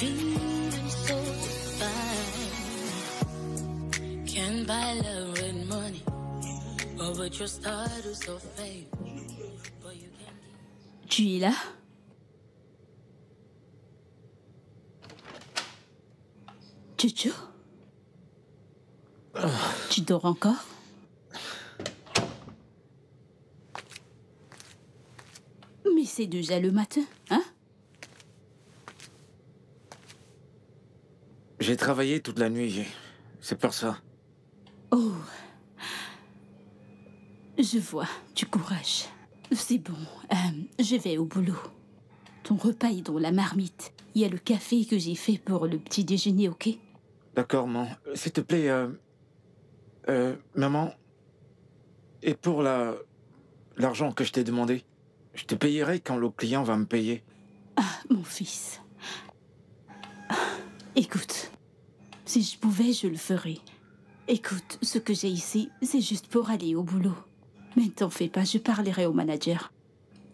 feeling so fine. Can't buy love with money, or with your status or fame. But you can... Tu es là? Jojo? Tu dors encore? Mais c'est déjà le matin, hein? J'ai travaillé toute la nuit, c'est pour ça. Oh. Je vois, du courage. C'est bon, je vais au boulot. Ton repas est dans la marmite. Il y a le café que j'ai fait pour le petit déjeuner, ok? D'accord, maman. S'il te plaît, maman, et pour l'argent que je t'ai demandé, je te payerai quand le client va me payer. Ah, mon fils. Écoute, si je pouvais, je le ferais. Écoute, ce que j'ai ici, c'est juste pour aller au boulot. Mais t'en fais pas, je parlerai au manager.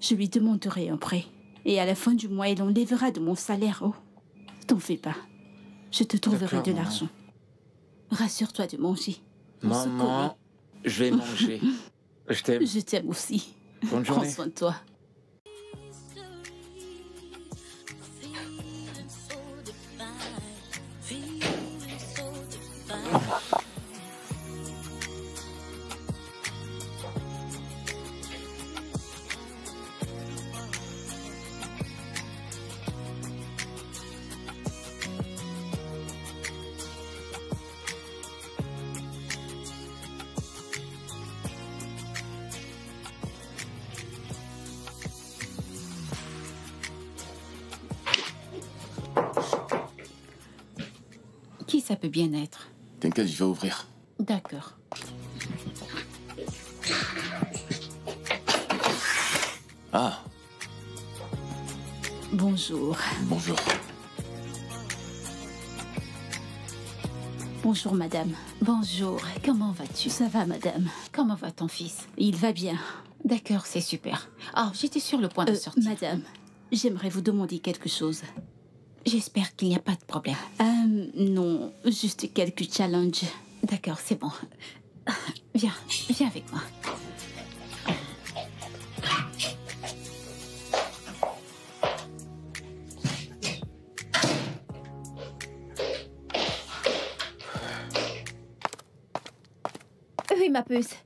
Je lui demanderai un prêt. Et à la fin du mois, il enlèvera de mon salaire. Oh, t'en fais pas. Je te trouverai de l'argent. Rassure-toi de manger. Maman, je vais manger. Je t'aime. Je t'aime aussi. Bonne journée. Prends soin de toi. Qui ça peut bien être? T'inquiète, je vais ouvrir. D'accord. Ah. Bonjour. Bonjour. Bonjour, madame. Bonjour, comment vas-tu? Ça va, madame. Comment va ton fils? Il va bien. D'accord, c'est super. Ah, j'étais sur le point de sortir. Madame, j'aimerais vous demander quelque chose. J'espère qu'il n'y a pas de problème. Non, juste quelques challenges. D'accord, c'est bon. Viens avec moi. Oui, ma puce.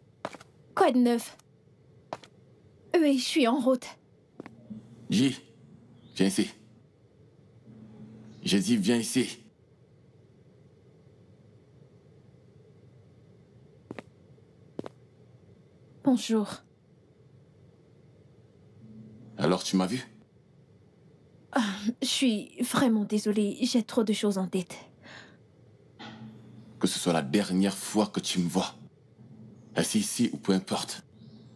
Quoi de neuf? Oui, je suis en route. J, viens ici. J'ai dit, viens ici. Bonjour. Alors, tu m'as vu? Je suis vraiment désolée, j'ai trop de choses en tête. Que ce soit la dernière fois que tu me vois. Assis ici ou peu importe.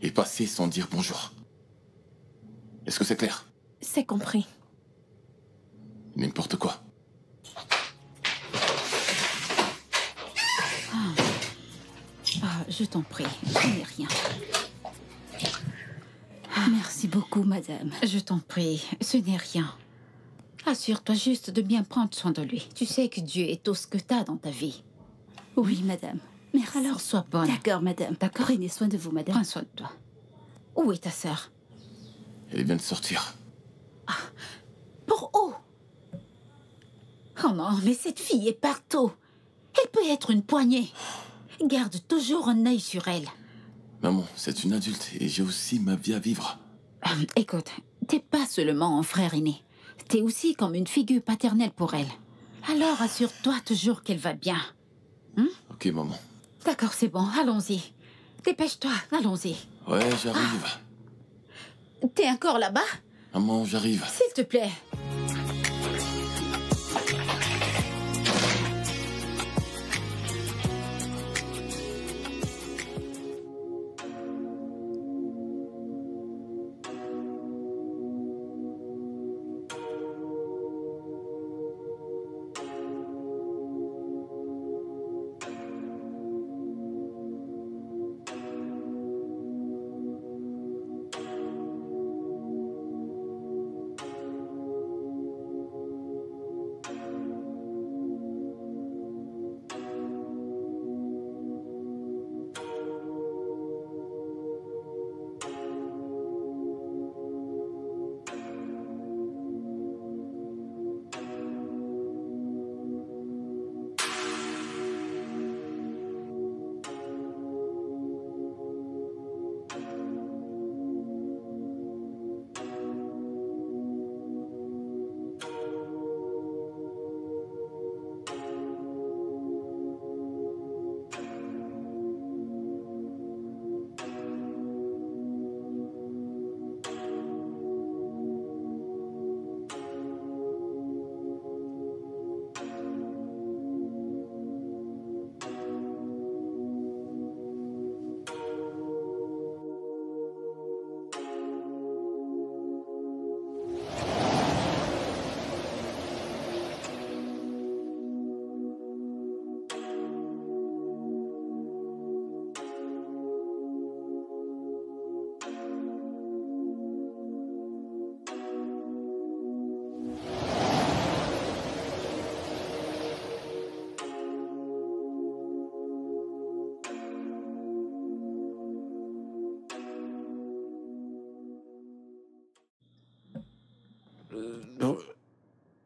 Et passer sans dire bonjour. Est-ce que c'est clair? C'est compris. N'importe quoi. Je t'en prie, ce n'est rien. Merci beaucoup, madame. Je t'en prie, ce n'est rien. Assure-toi juste de bien prendre soin de lui. Tu sais que Dieu est tout ce que t'as dans ta vie. Oui, madame. Merci. Alors sois bonne. D'accord, madame. D'accord. Prenez soin de vous, madame. Prends soin de toi. Où est ta sœur? Elle vient de sortir. Pour où? Oh non, mais cette fille est partout. Elle peut être une poignée. Garde toujours un œil sur elle. Maman, c'est une adulte et j'ai aussi ma vie à vivre. Écoute, t'es pas seulement un frère aîné. T'es aussi comme une figure paternelle pour elle. Alors assure-toi toujours qu'elle va bien. Ok, maman. D'accord, c'est bon, allons-y. Dépêche-toi, allons-y. Ouais, j'arrive. T'es encore là-bas? Maman, j'arrive. S'il te plaît.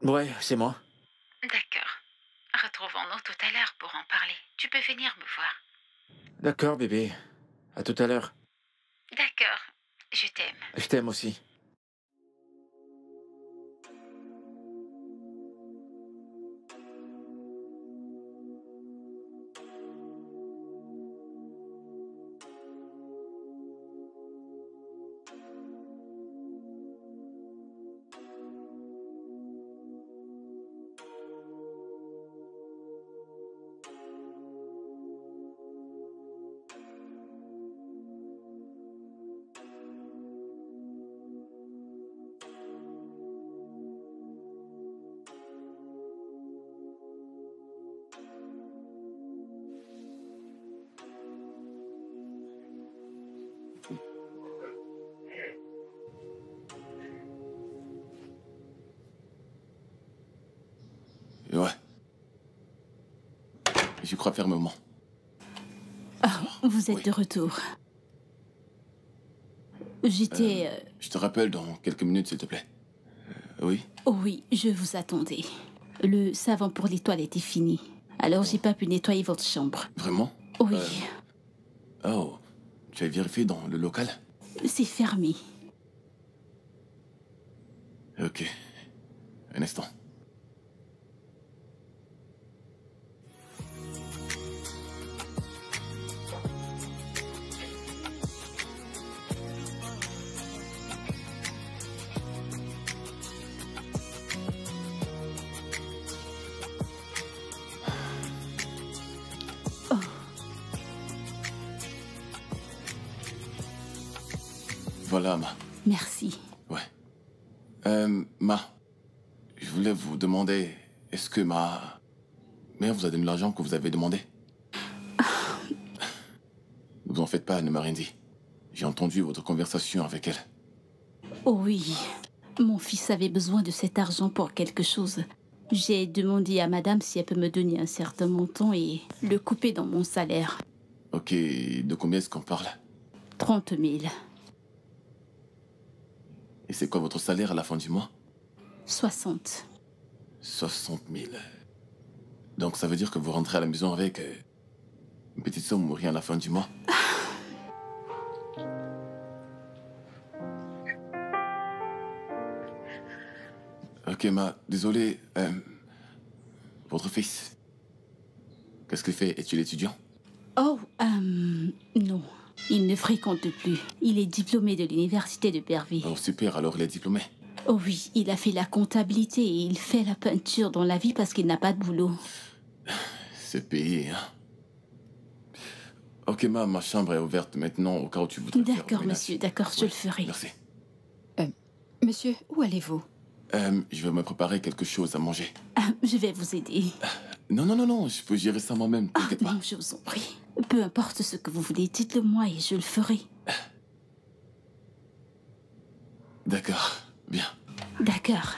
Ouais, c'est moi. D'accord. Retrouvons-nous tout à l'heure pour en parler. Tu peux venir me voir. D'accord, bébé. À tout à l'heure. D'accord. Je t'aime. Je t'aime aussi. Ouais. J'y crois fermement. Ah, vous êtes Oui. de retour. J'étais... Je te rappelle dans quelques minutes, s'il te plaît. Oui? Oh oui, je vous attendais. Le savon pour les toilettes est fini. Alors j'ai pas pu nettoyer votre chambre. Vraiment? Oui, Oh, tu as vérifié dans le local? c'est fermé. Ok. Un instant. Voilà, Ma. Merci. Ouais. Ma, je voulais vous demander, est-ce que ma mère vous a donné l'argent que vous avez demandé? Ne vous en faites pas, elle ne m'a rien dit. J'ai entendu votre conversation avec elle. Oh oui, mon fils avait besoin de cet argent pour quelque chose. J'ai demandé à madame si elle peut me donner un certain montant et le couper dans mon salaire. Ok, de combien est-ce qu'on parle? 30 000. Et c'est quoi votre salaire à la fin du mois? 60. 60 000. Donc ça veut dire que vous rentrez à la maison avec une petite somme ou rien à la fin du mois? Ok, Ma, désolé. Votre fils, qu'est-ce qu'il fait? Est-il étudiant? Oh, non. Il ne fréquente plus. Il est diplômé de l'université de Bervie. Oh, super, alors il est diplômé. Oh oui, il a fait la comptabilité et il fait la peinture dans la vie parce qu'il n'a pas de boulot. C'est payé, hein. Ok, ma chambre est ouverte maintenant au cas où tu voudrais faire le D'accord, ménage. monsieur, d'accord, je Ouais, le ferai. Merci. Monsieur, où allez-vous? Je vais me préparer quelque chose à manger. Ah, je vais vous aider. Non, je peux gérer ça moi-même, Ah, t'inquiète pas. non, je vous en prie. Peu importe ce que vous voulez, dites-le moi et je le ferai. D'accord, bien. D'accord.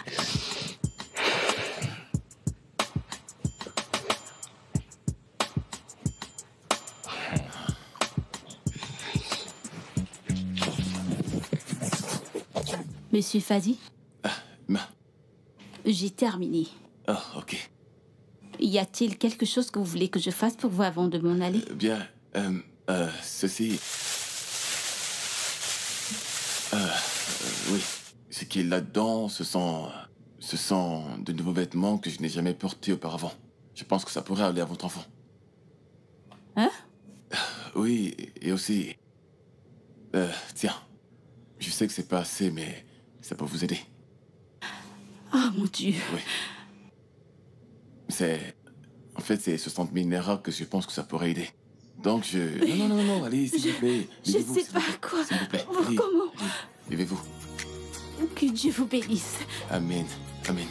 Monsieur Fadi, Ma. j'ai terminé. Ah, ok. Y a-t-il quelque chose que vous voulez que je fasse pour vous avant de m'en aller? Bien, ceci... oui. Ce qui est là-dedans, ce sont de nouveaux vêtements que je n'ai jamais portés auparavant. Je pense que ça pourrait aller à votre enfant. Hein? Oui, et aussi... tiens, je sais que c'est pas assez, mais ça peut vous aider. Oh mon Dieu. Oui. En fait, c'est 60 000 Naira que je pense que ça pourrait aider. Donc je... Non, allez, s'il vous plaît. Je Levez-vous, sais s'il vous pas plaît. quoi. S'il vous plaît. Vous, Allez, comment? allez, levez-vous. Que Dieu vous bénisse. Amen. Amen.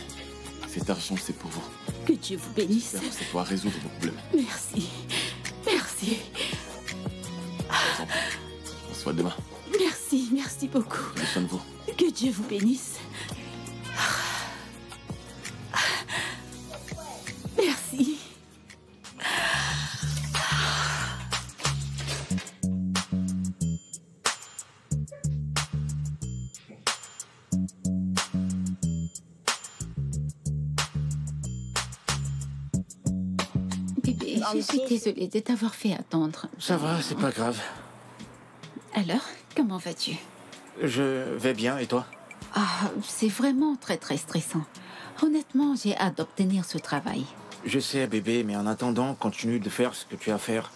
Cet argent, c'est pour vous. Que Dieu vous bénisse. J'espère que ça pourra résoudre vos problèmes. Merci. Merci. On se voit demain. Merci beaucoup. Prenez soin de vous. Que Dieu vous bénisse. Merci. je suis désolée de t'avoir fait attendre. Ça va, c'est pas grave. Alors, comment vas-tu? Je vais bien, et toi? Ah, c'est vraiment très très stressant. Honnêtement, j'ai hâte d'obtenir ce travail. Je sais, bébé, mais en attendant, continue de faire ce que tu as à faire.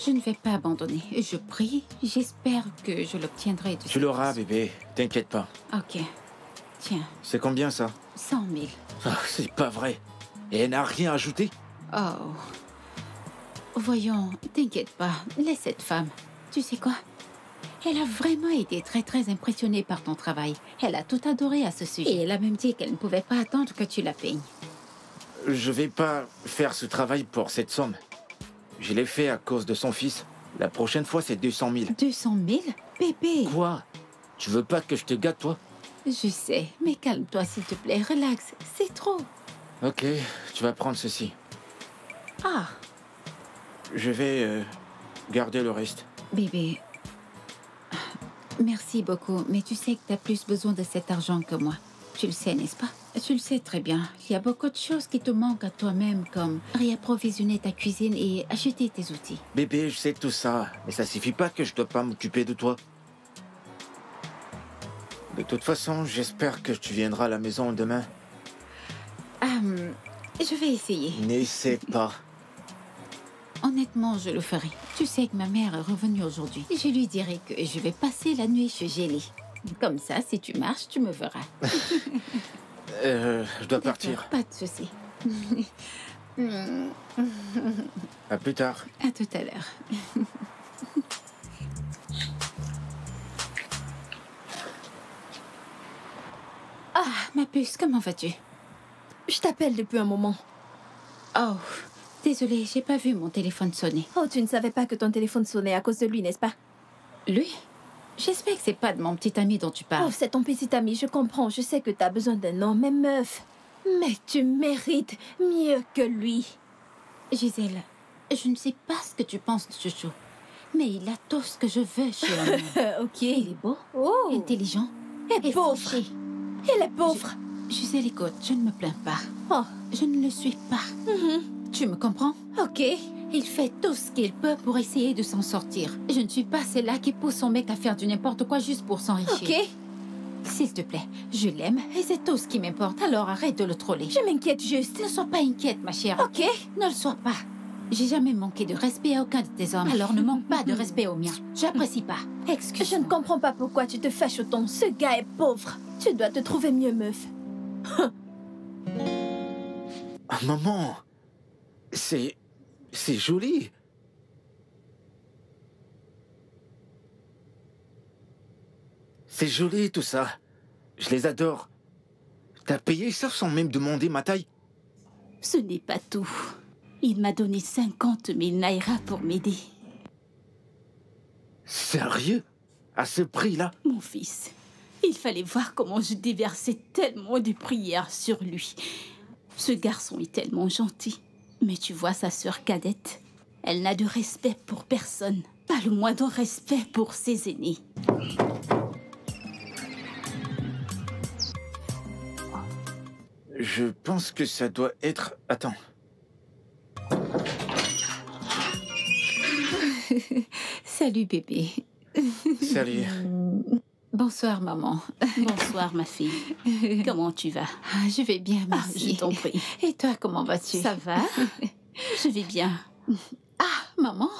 Je ne vais pas abandonner. Je prie, j'espère que je l'obtiendrai. Tu l'auras, bébé, t'inquiète pas. Ok. Tiens, C'est combien, ça? 100 000. Ah, c'est pas vrai. Et elle n'a rien ajouté? Oh. Voyons, t'inquiète pas. Laisse cette femme. Tu sais quoi? Elle a vraiment été très très impressionnée par ton travail. Elle a tout adoré à ce sujet. Et elle a même dit qu'elle ne pouvait pas attendre que tu la peignes. Je vais pas faire ce travail pour cette somme. Je l'ai fait à cause de son fils. La prochaine fois, c'est 200 000. 200 000? Bébé! Quoi? Tu veux pas que je te gâte, toi? Je sais, mais calme-toi s'il te plaît. Relax, c'est trop. Ok, tu vas prendre ceci. Ah, Je vais garder le reste. bébé. Merci beaucoup, mais tu sais que tu as plus besoin de cet argent que moi. Tu le sais, n'est-ce pas? Tu le sais très bien. Il y a beaucoup de choses qui te manquent à toi-même, comme réapprovisionner ta cuisine et acheter tes outils. Bébé, je sais tout ça, mais ça suffit pas que je dois pas m'occuper de toi. De toute façon, j'espère que tu viendras à la maison demain. Je vais essayer. N'essaie pas. Honnêtement, je le ferai. Tu sais que ma mère est revenue aujourd'hui. Je lui dirai que je vais passer la nuit chez Gélie. Comme ça, si tu marches, tu me verras. Je dois partir. Pas de souci. À plus tard. À tout à l'heure. Ah, ma puce, comment vas-tu? Je t'appelle depuis un moment. Oh, désolée, j'ai pas vu mon téléphone sonner. Oh, tu ne savais pas que ton téléphone sonnait à cause de lui, n'est-ce pas? Lui? J'espère que c'est pas de mon petit ami dont tu parles. Oh, c'est ton petit ami, je comprends. Je sais que t'as besoin d'un homme, mais meuf. Mais tu mérites mieux que lui. Gisèle, je ne sais pas ce que tu penses de Chouchou, mais il a tout ce que je veux chez un homme. Ok. Il est beau, Oh. intelligent Et pauvre. fauché. Il est pauvre. Gisèle, écoute, je ne me plains pas. Oh. Je ne le suis pas. Tu me comprends? Ok. Il fait tout ce qu'il peut pour essayer de s'en sortir. Je ne suis pas celle-là qui pousse son mec à faire du n'importe quoi juste pour s'enrichir. Ok. S'il te plaît, je l'aime et c'est tout ce qui m'importe. Alors arrête de le troller. Je m'inquiète juste. Ne sois pas inquiète, ma chère. Ok. Ne le sois pas. J'ai jamais manqué de respect à aucun de tes hommes. Alors ne manque pas de respect au mien. J'apprécie pas. Je Excuse-moi. ne comprends pas pourquoi tu te fâches autant. Ce gars est pauvre. Tu dois te trouver mieux, meuf. Ah, maman, c'est joli. C'est joli tout ça. Je les adore. T'as payé ça sans même demander ma taille? Ce n'est pas tout. Il m'a donné 50 000 naira pour m'aider. Sérieux? À ce prix-là? Mon fils, il fallait voir comment je déversais tellement de prières sur lui. Ce garçon est tellement gentil. Mais tu vois sa sœur cadette, elle n'a de respect pour personne. Pas le moindre respect pour ses aînés. Je pense que ça doit être... Attends. Salut, bébé. Salut. Bonsoir, maman. Bonsoir, ma fille. Comment tu vas? Ah, je vais bien, Ah, merci. je t'en prie. Et toi, comment vas-tu? Ça va? Je vais bien. Ah, maman,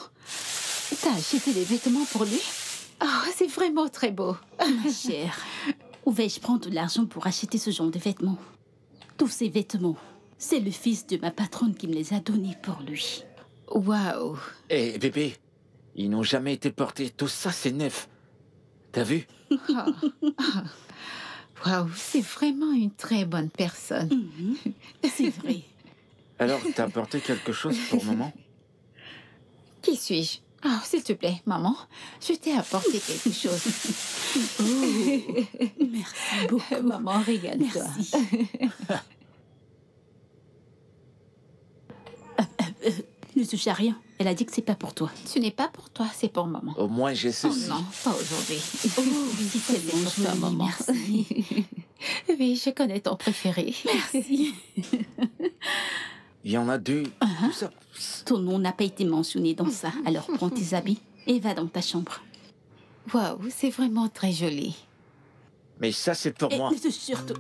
t'as acheté des vêtements pour lui? Oh, c'est vraiment très beau. Ma chère, où vais-je prendre de l'argent pour acheter ce genre de vêtements? Tous ces vêtements, c'est le fils de ma patronne qui me les a donnés pour lui. Waouh. Hé, bébé, ils n'ont jamais été portés. Tout ça, c'est neuf. T'as vu? Waouh, c'est vraiment une très bonne personne. C'est vrai. Alors, t'as apporté quelque chose pour maman? Qui suis-je? Oh, s'il te plaît, maman, je t'ai apporté quelque chose. Merci beaucoup. Maman, régale-toi. Merci. Ne touche à rien. Elle a dit que c'est pas pour toi. Ce n'est pas pour toi, c'est pour maman. Au moins, j'ai Oh ceci. non, pas aujourd'hui. Oh, oui, c'est tellement pour toi, joli, maman. merci. Oui, je connais ton préféré. Merci. Il y en a deux. Tout ça. Ton nom n'a pas été mentionné dans ça. Alors prends tes habits et va dans ta chambre. Waouh, c'est vraiment très joli. Mais ça, c'est pour moi. Et surtout...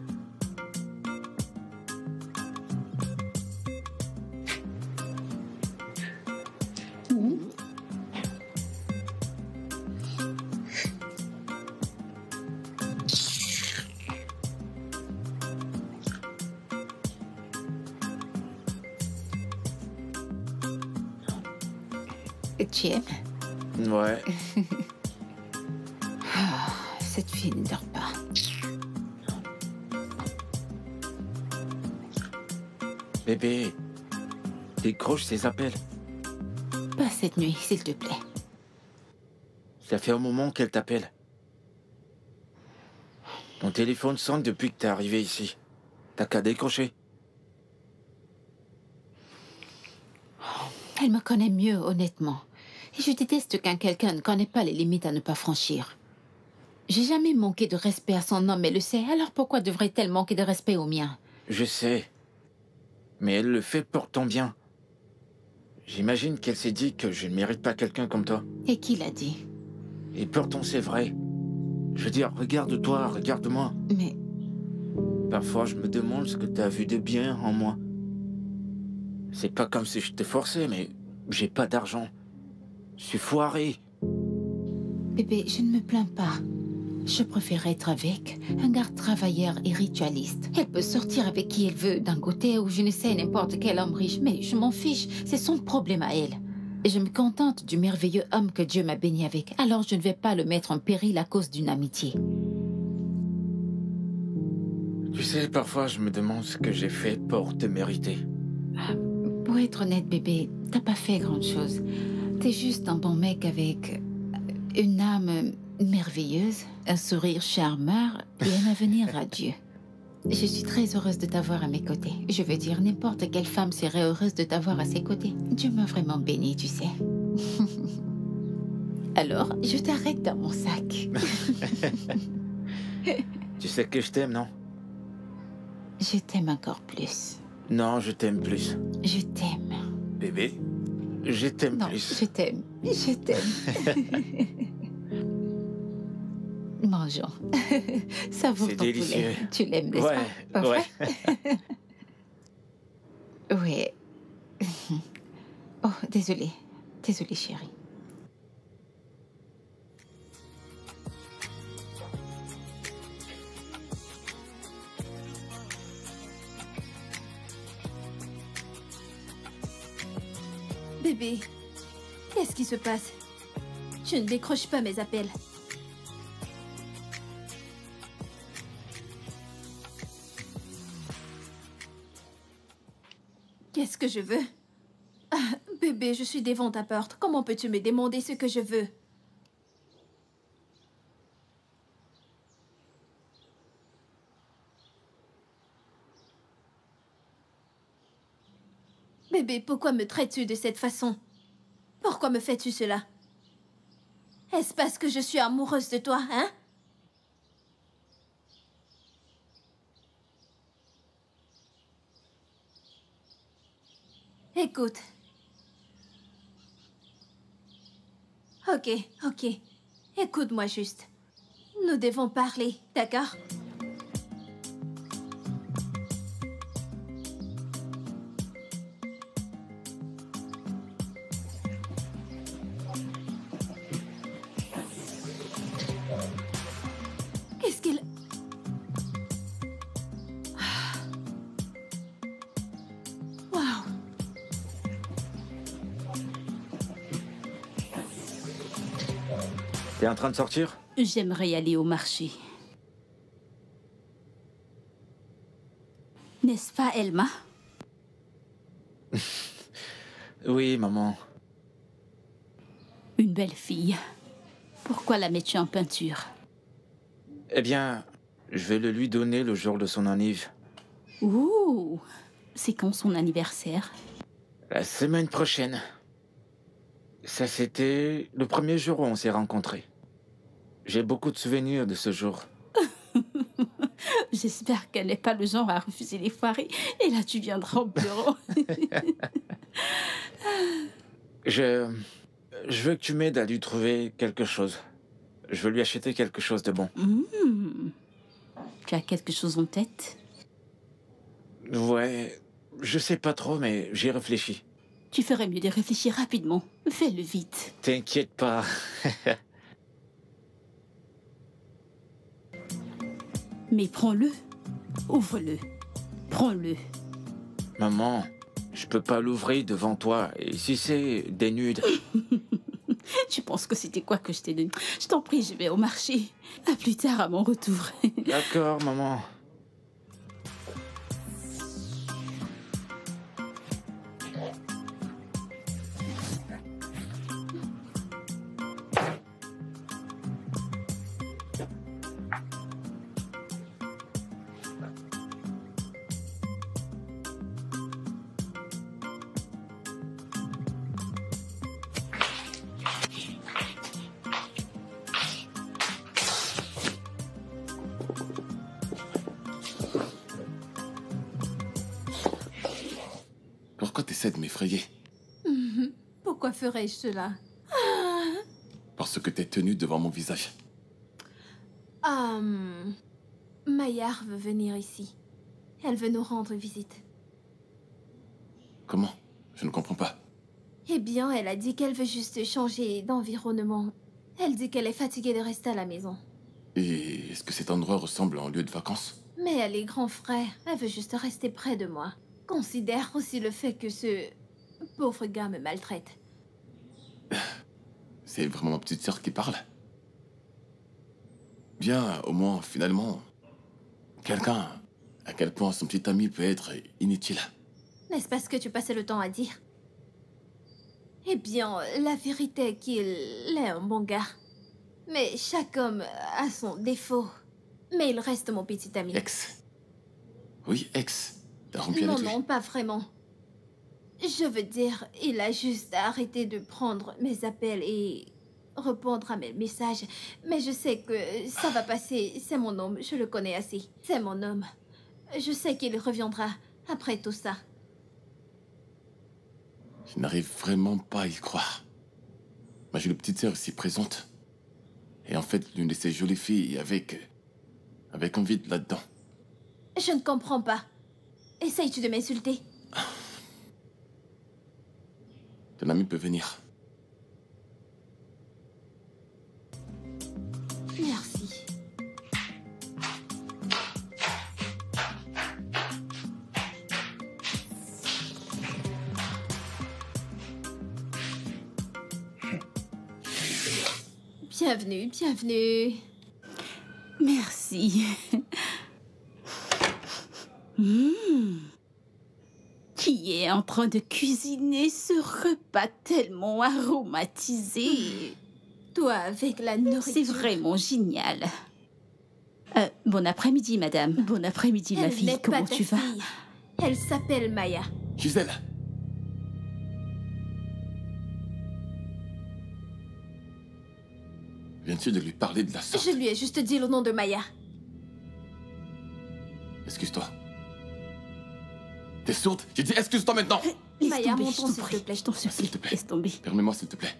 Tu aimes? Ouais. Cette fille ne dort pas. Bébé, décroche ces appels. Pas cette nuit, s'il te plaît. Ça fait un moment qu'elle t'appelle. Ton téléphone sonne depuis que t'es arrivé ici. T'as qu'à décrocher. Elle me connaît mieux, honnêtement. Et je déteste quand quelqu'un ne connaît pas les limites à ne pas franchir. J'ai jamais manqué de respect à son homme, elle le sait. Alors pourquoi devrait-elle manquer de respect au mien? Je sais. Mais elle le fait pour ton bien. J'imagine qu'elle s'est dit que je ne mérite pas quelqu'un comme toi. Et qui l'a dit? Et pourtant, c'est vrai. Je veux dire, regarde-toi, regarde-moi. Mais... Parfois, je me demande ce que tu as vu de bien en moi. C'est pas comme si je t'ai forcé, mais j'ai pas d'argent. Je suis foiré. Bébé, je ne me plains pas. Je préfère être avec un garde travailleur et ritualiste. Elle peut sortir avec qui elle veut, d'un côté ou je ne sais, n'importe quel homme riche, mais je m'en fiche, c'est son problème à elle. Et je me contente du merveilleux homme que Dieu m'a béni avec, alors je ne vais pas le mettre en péril à cause d'une amitié. Tu sais, parfois je me demande ce que j'ai fait pour te mériter. Pour être honnête, bébé, t'as pas fait grand-chose. T'es juste un bon mec avec une âme merveilleuse, un sourire charmeur et un avenir radieux. Je suis très heureuse de t'avoir à mes côtés. Je veux dire, n'importe quelle femme serait heureuse de t'avoir à ses côtés. Dieu m'a vraiment bénie, tu sais. Alors, je t'arrête dans mon sac. Tu sais que je t'aime, non? Je t'aime encore plus. Non, je t'aime plus. Je t'aime. Bébé, je t'aime Non, plus. je t'aime. Je t'aime. Mangeons. Savoure C'est ton délicieux. poulet. Tu l'aimes, n'est-ce Ouais, pas? Pas ouais. vrai? Oui. Oh, désolée. Désolée, chérie. Bébé, qu'est-ce qui se passe? Je ne décroche pas mes appels. Qu'est-ce que je veux? Ah, bébé, je suis devant ta porte. Comment peux-tu me demander ce que je veux? Bébé, pourquoi me traites-tu de cette façon? Pourquoi me fais-tu cela? Est-ce parce que je suis amoureuse de toi, hein? Écoute. Ok. Écoute-moi juste. Nous devons parler, d'accord? Qu'est-ce qu'il... Waouh! T'es en train de sortir? J'aimerais aller au marché. N'est-ce pas, Elma? Oui, maman. Une belle fille. Pourquoi la mets-tu en peinture? Eh bien, je vais le lui donner le jour de son anniv. Ouh! C'est quand son anniversaire? La semaine prochaine. Ça, c'était le premier jour où on s'est rencontrés. J'ai beaucoup de souvenirs de ce jour. J'espère qu'elle n'est pas le genre à refuser les foirées. Et là, tu viendras en pleurant. Je veux que tu m'aides à lui trouver quelque chose. Je veux lui acheter quelque chose de bon. Tu as quelque chose en tête? Ouais, je sais pas trop, mais j'y réfléchis. Tu ferais mieux de réfléchir rapidement. Fais-le vite. T'inquiète pas. Mais prends-le. Ouvre-le. Prends-le. Maman, je peux pas l'ouvrir devant toi. Et si c'est des nudes? Tu penses que c'était quoi que je t'ai donné? Je t'en prie, je vais au marché. À plus tard, à mon retour. D'accord, maman. Pourquoi t'essaies de m'effrayer? Pourquoi ferais-je cela? Parce que t'es tenu devant mon visage. Mayar veut venir ici. Elle veut nous rendre visite. Comment? Je ne comprends pas. Eh bien, elle a dit qu'elle veut juste changer d'environnement. Elle dit qu'elle est fatiguée de rester à la maison. Et est-ce que cet endroit ressemble à un lieu de vacances? Mais elle est grand frère. Elle veut juste rester près de moi. Considère aussi le fait que ce pauvre gars me maltraite. C'est vraiment ma petite sœur qui parle? Bien, au moins, finalement, quelqu'un, à quel point son petit ami peut être inutile. N'est-ce pas ce que tu passais le temps à dire? Eh bien, la vérité est qu'il est un bon gars. Mais chaque homme a son défaut. Mais il reste mon petit ami. Ex. Oui, ex. T'as rompu Non, avec lui? non, pas vraiment. Je veux dire, il a juste arrêté de prendre mes appels et répondre à mes messages. Mais je sais que ça va passer. C'est mon homme, je le connais assez. C'est mon homme. Je sais qu'il reviendra après tout ça. Je n'arrive vraiment pas à y croire. Ma jolie petite sœur ici présente. Et en fait, l'une de ces jolies filles avec un vide là-dedans. Je ne comprends pas. Essayes-tu de m'insulter? Ton ami peut venir. Merci. Bienvenue, bienvenue. Merci. Qui est en train de cuisiner ce repas tellement aromatisé? Toi avec la nourriture. C'est vraiment génial. Bon après-midi, madame. Bon après-midi, ma Elle fille. n'est pas Comment ta tu vas? fille. Elle s'appelle Maya. Gisèle! Viens-tu de lui parler de la sorte? Je lui ai juste dit le nom de Maya. Excuse-toi. T'es sourde? J'ai dit excuse-toi maintenant! Laisse Maya, tomber, montons, je t'en s'il prie. te plaît. Je t'en S'il te supplie. plaît. Laisse tomber. Permets-moi, s'il te plaît.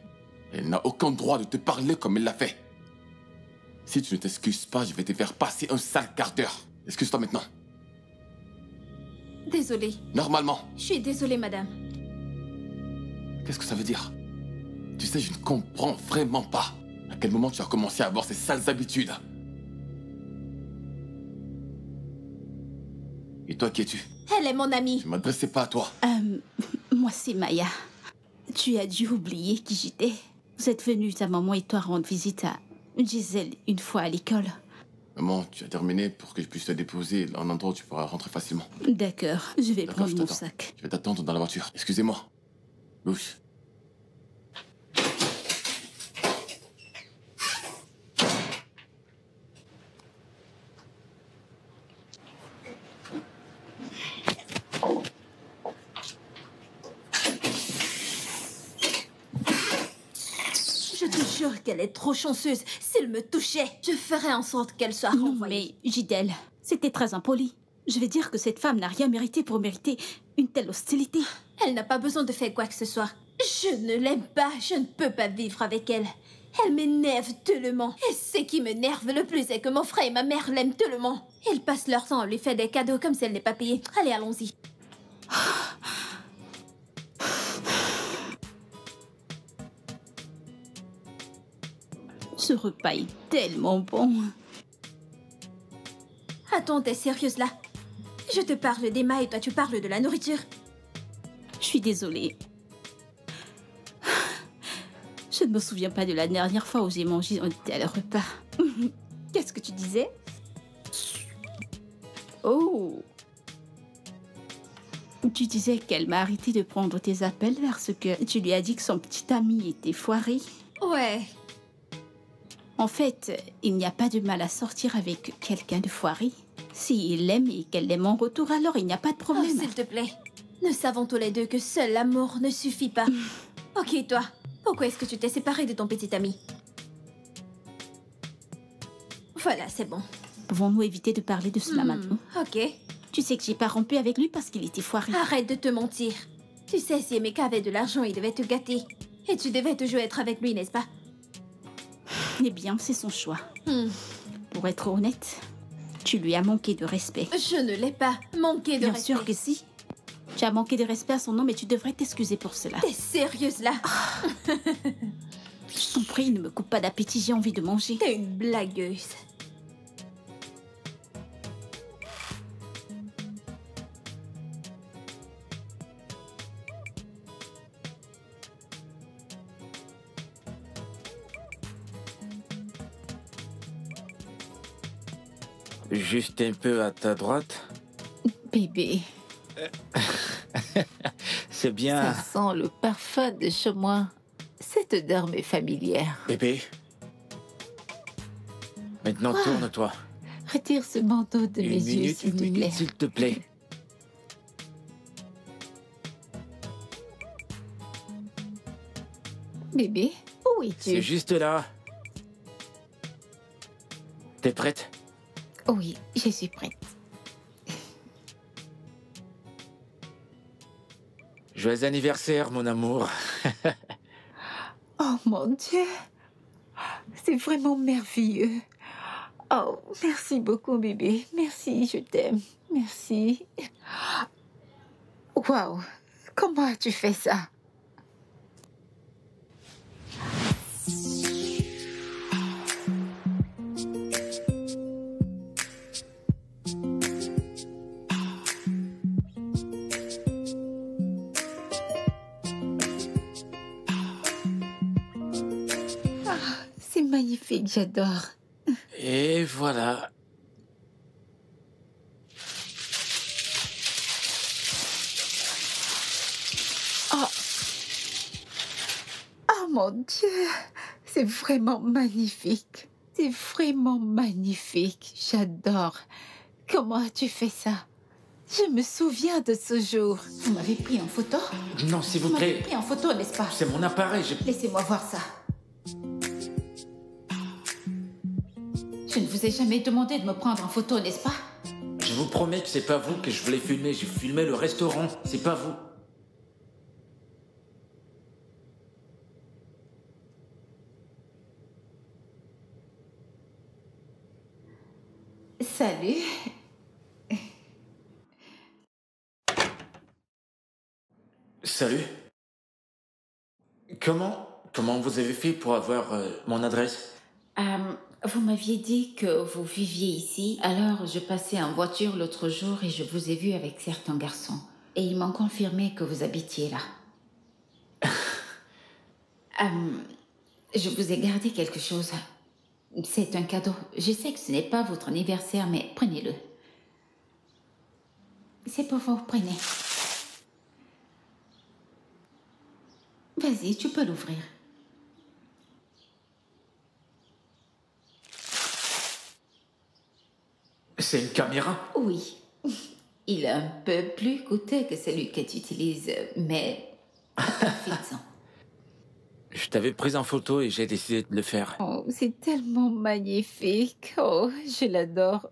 Elle n'a aucun droit de te parler comme elle l'a fait. Si tu ne t'excuses pas, je vais te faire passer un sale quart d'heure. Excuse-toi maintenant. Désolée. Normalement. Je suis désolée, madame. Qu'est-ce que ça veut dire? Tu sais, je ne comprends vraiment pas à quel moment tu as commencé à avoir ces sales habitudes. Et toi, qui es-tu? Elle est mon amie. Je ne m'adressais pas à toi. Moi, c'est Maya. Tu as dû oublier qui j'étais. Vous êtes venus, ta maman et toi, rendre visite à Gisèle une fois à l'école. Maman, tu as terminé pour que je puisse te déposer à un endroit où tu pourras rentrer facilement. D'accord, je vais D'accord, prendre je mon t'attends. sac. Je vais t'attendre dans la voiture. Excusez-moi. Louche. Je te jure qu'elle est trop chanceuse. S'il me touchait, je ferais en sorte qu'elle soit Non, renvoyée. mais Gisèle, C'était très impoli. Je vais dire que cette femme n'a rien mérité pour mériter une telle hostilité. Elle n'a pas besoin de faire quoi que ce soit. Je ne l'aime pas, je ne peux pas vivre avec elle. Elle m'énerve tellement. Et ce qui m'énerve le plus est que mon frère et ma mère l'aiment tellement. Ils passent leur temps à lui faire des cadeaux comme si elle n'est pas payée. Allez, allons-y. Ce repas est tellement bon. Attends, t'es sérieuse là? Je te parle d'Emma et toi tu parles de la nourriture. Je suis désolée. Je ne me souviens pas de la dernière fois où j'ai mangé un tel repas. Qu'est-ce que tu disais? Oh! Tu disais qu'elle m'a arrêté de prendre tes appels parce que tu lui as dit que son petit ami était foiré. Ouais. En fait, il n'y a pas de mal à sortir avec quelqu'un de foiré. S'il l'aime et qu'elle l'aime en retour, alors il n'y a pas de Oh, problème. s'il te plaît. Nous savons tous les deux que seul l'amour ne suffit pas. Ok, toi, pourquoi est-ce que tu t'es séparée de ton petit ami? Voilà, c'est bon. Pouvons-nous éviter de parler de cela maintenant? Ok. Tu sais que j'ai pas rompu avec lui parce qu'il était foiré. Arrête de te mentir. Tu sais, si Emeka avait de l'argent, il devait te gâter. Et tu devais toujours être avec lui, n'est-ce pas? Eh bien, c'est son choix. Hmm. Pour être honnête, tu lui as manqué de respect. Je ne l'ai pas manqué de Bien respect. sûr que si. Tu as manqué de respect à son nom, mais tu devrais t'excuser pour cela. T'es sérieuse là? Je t'en prie, ne me coupe pas d'appétit, j'ai envie de manger. T'es une blagueuse. Juste un peu à ta droite. Bébé, C'est bien. ça sent le parfum de chez moi. Cette odeur m'est familière. Bébé. Maintenant, tourne-toi. Retire ce manteau de mes yeux, s'il te plaît. s'il te plaît. Bébé, où es-tu? C'est juste là. T'es prête? Oui, je suis prête. Joyeux anniversaire, mon amour. Oh mon Dieu, c'est vraiment merveilleux. Oh, merci beaucoup, bébé. Merci, je t'aime. Merci. Waouh, comment as-tu fait ça? C'est magnifique, j'adore. Et voilà. Oh mon Dieu, c'est vraiment magnifique. C'est vraiment magnifique. J'adore. Comment as-tu fait ça? Je me souviens de ce jour. Vous m'avez pris en photo? Non, s'il vous Vous m'avez plaît. pris en photo, n'est-ce pas? C'est mon appareil. Laissez-moi voir ça. Je ne vous ai jamais demandé de me prendre en photo, n'est-ce pas? Je vous promets que c'est pas vous que je voulais filmer. J'ai filmé le restaurant. C'est pas vous. Salut. Salut. Comment vous avez fait pour avoir mon adresse? Vous m'aviez dit que vous viviez ici, alors je passais en voiture l'autre jour et je vous ai vu avec certains garçons. Et ils m'ont confirmé que vous habitiez là. Je vous ai gardé quelque chose. C'est un cadeau. Je sais que ce n'est pas votre anniversaire, mais prenez-le. C'est pour vous, prenez. Vas-y, tu peux l'ouvrir. C'est une caméra? Oui. Il est un peu plus coûteux que celui que tu utilises, mais profites-en. Je t'avais pris en photo et j'ai décidé de le faire. Oh, c'est tellement magnifique. Oh, je l'adore.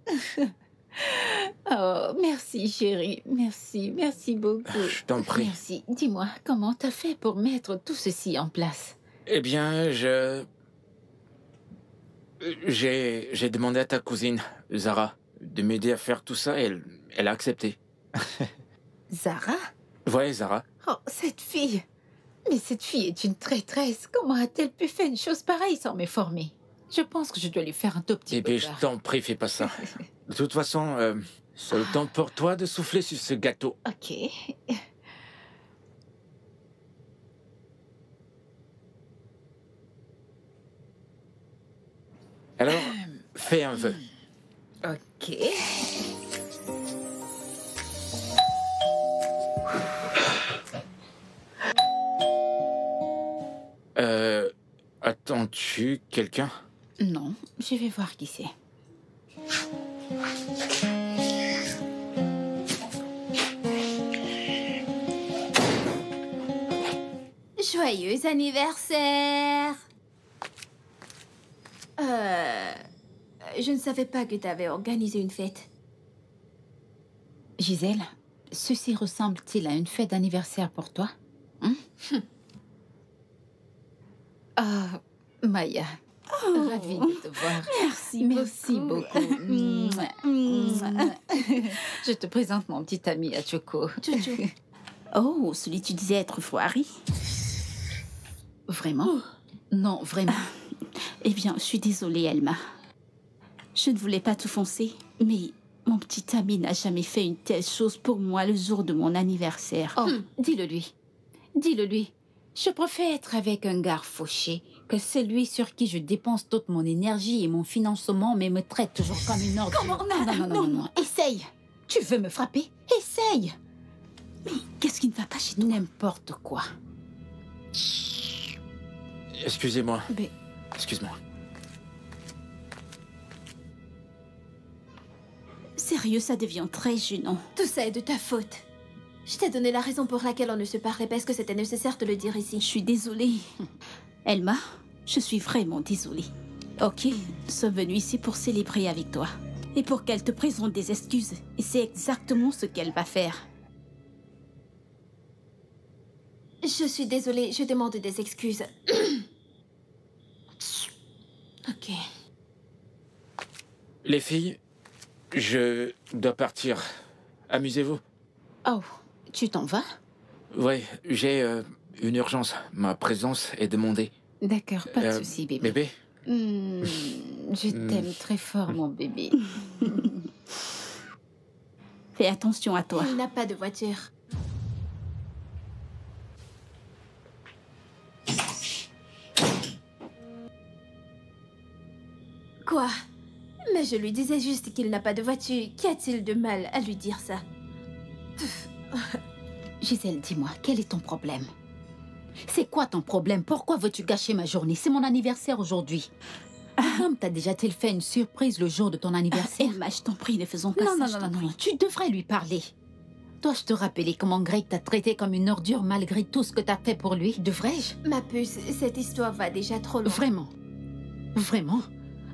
Oh, merci chérie, merci beaucoup. Je t'en prie. Merci. Dis-moi, comment t'as fait pour mettre tout ceci en place? Eh bien, j'ai demandé à ta cousine, Zara, de m'aider à faire tout ça et elle a accepté. Zara? Ouais, Zara. Oh, cette fille. Mais cette fille est une traîtresse. Comment a-t-elle pu faire une chose pareille sans m'informer? Je pense que je dois lui faire un tout petit Eh peu bien, je peur. t'en prie, fais pas ça. De toute façon, c'est le temps pour toi de souffler sur ce gâteau. Ok. Alors, fais un vœu. Ok. Attends-tu quelqu'un? Non, je vais voir qui c'est. Joyeux anniversaire! Je ne savais pas que tu avais organisé une fête. Gisèle, ceci ressemble-t-il à une fête d'anniversaire pour toi? Ah, Maya, ravie de te voir. Merci beaucoup. Je te présente mon petit ami à Choco. Jojo. Oh, celui tu disais être foiré. Vraiment? Non, vraiment. Eh bien, je suis désolée, Elma. Je ne voulais pas tout foncer, mais mon petit ami n'a jamais fait une telle chose pour moi le jour de mon anniversaire. Oh, dis-le lui. Dis-le lui. Je préfère être avec un gars fauché que celui sur qui je dépense toute mon énergie et mon financement, mais me traite toujours comme une ordure. Comment? Non. Essaye. Tu veux me frapper? Essaye. Mais qu'est-ce qui ne va pas chez toi? N'importe quoi. Excusez-moi. Mais Excuse-moi. Sérieux, ça devient très gênant. Tout ça est de ta faute. Je t'ai donné la raison pour laquelle on ne se parlait pas. Est-ce que c'était nécessaire de le dire Je ici? suis désolée. Elma, je suis vraiment désolée. Ok, nous sommes venus ici pour célébrer avec toi. Et pour qu'elle te présente des excuses. Et c'est exactement ce qu'elle va faire. Je suis désolée, je demande des excuses. Ok. Les filles, je dois partir. Amusez-vous. oh, tu t'en vas? Ouais, j'ai une urgence. Ma présence est demandée. D'accord, pas de souci, bébé. Bébé? Je t'aime très fort, mon bébé. Fais attention à toi. Il n'a pas de voiture. Quoi? Mais je lui disais juste qu'il n'a pas de voiture. Qu'y a-t-il de mal à lui dire ça? Gisèle, dis-moi, quel est ton problème? C'est quoi ton problème? Pourquoi veux-tu gâcher ma journée? C'est mon anniversaire aujourd'hui. Un homme t'a déjà-t-il fait une surprise le jour de ton anniversaire? Elma, je t'en prie, ne faisons pas Non, ça. je t'en non. prie. Tu devrais lui parler. Dois-je te rappeler comment Greg t'a traité comme une ordure malgré tout ce que t'as fait pour lui? Devrais-je? Ma puce, cette histoire va déjà trop loin. Vraiment? Vraiment?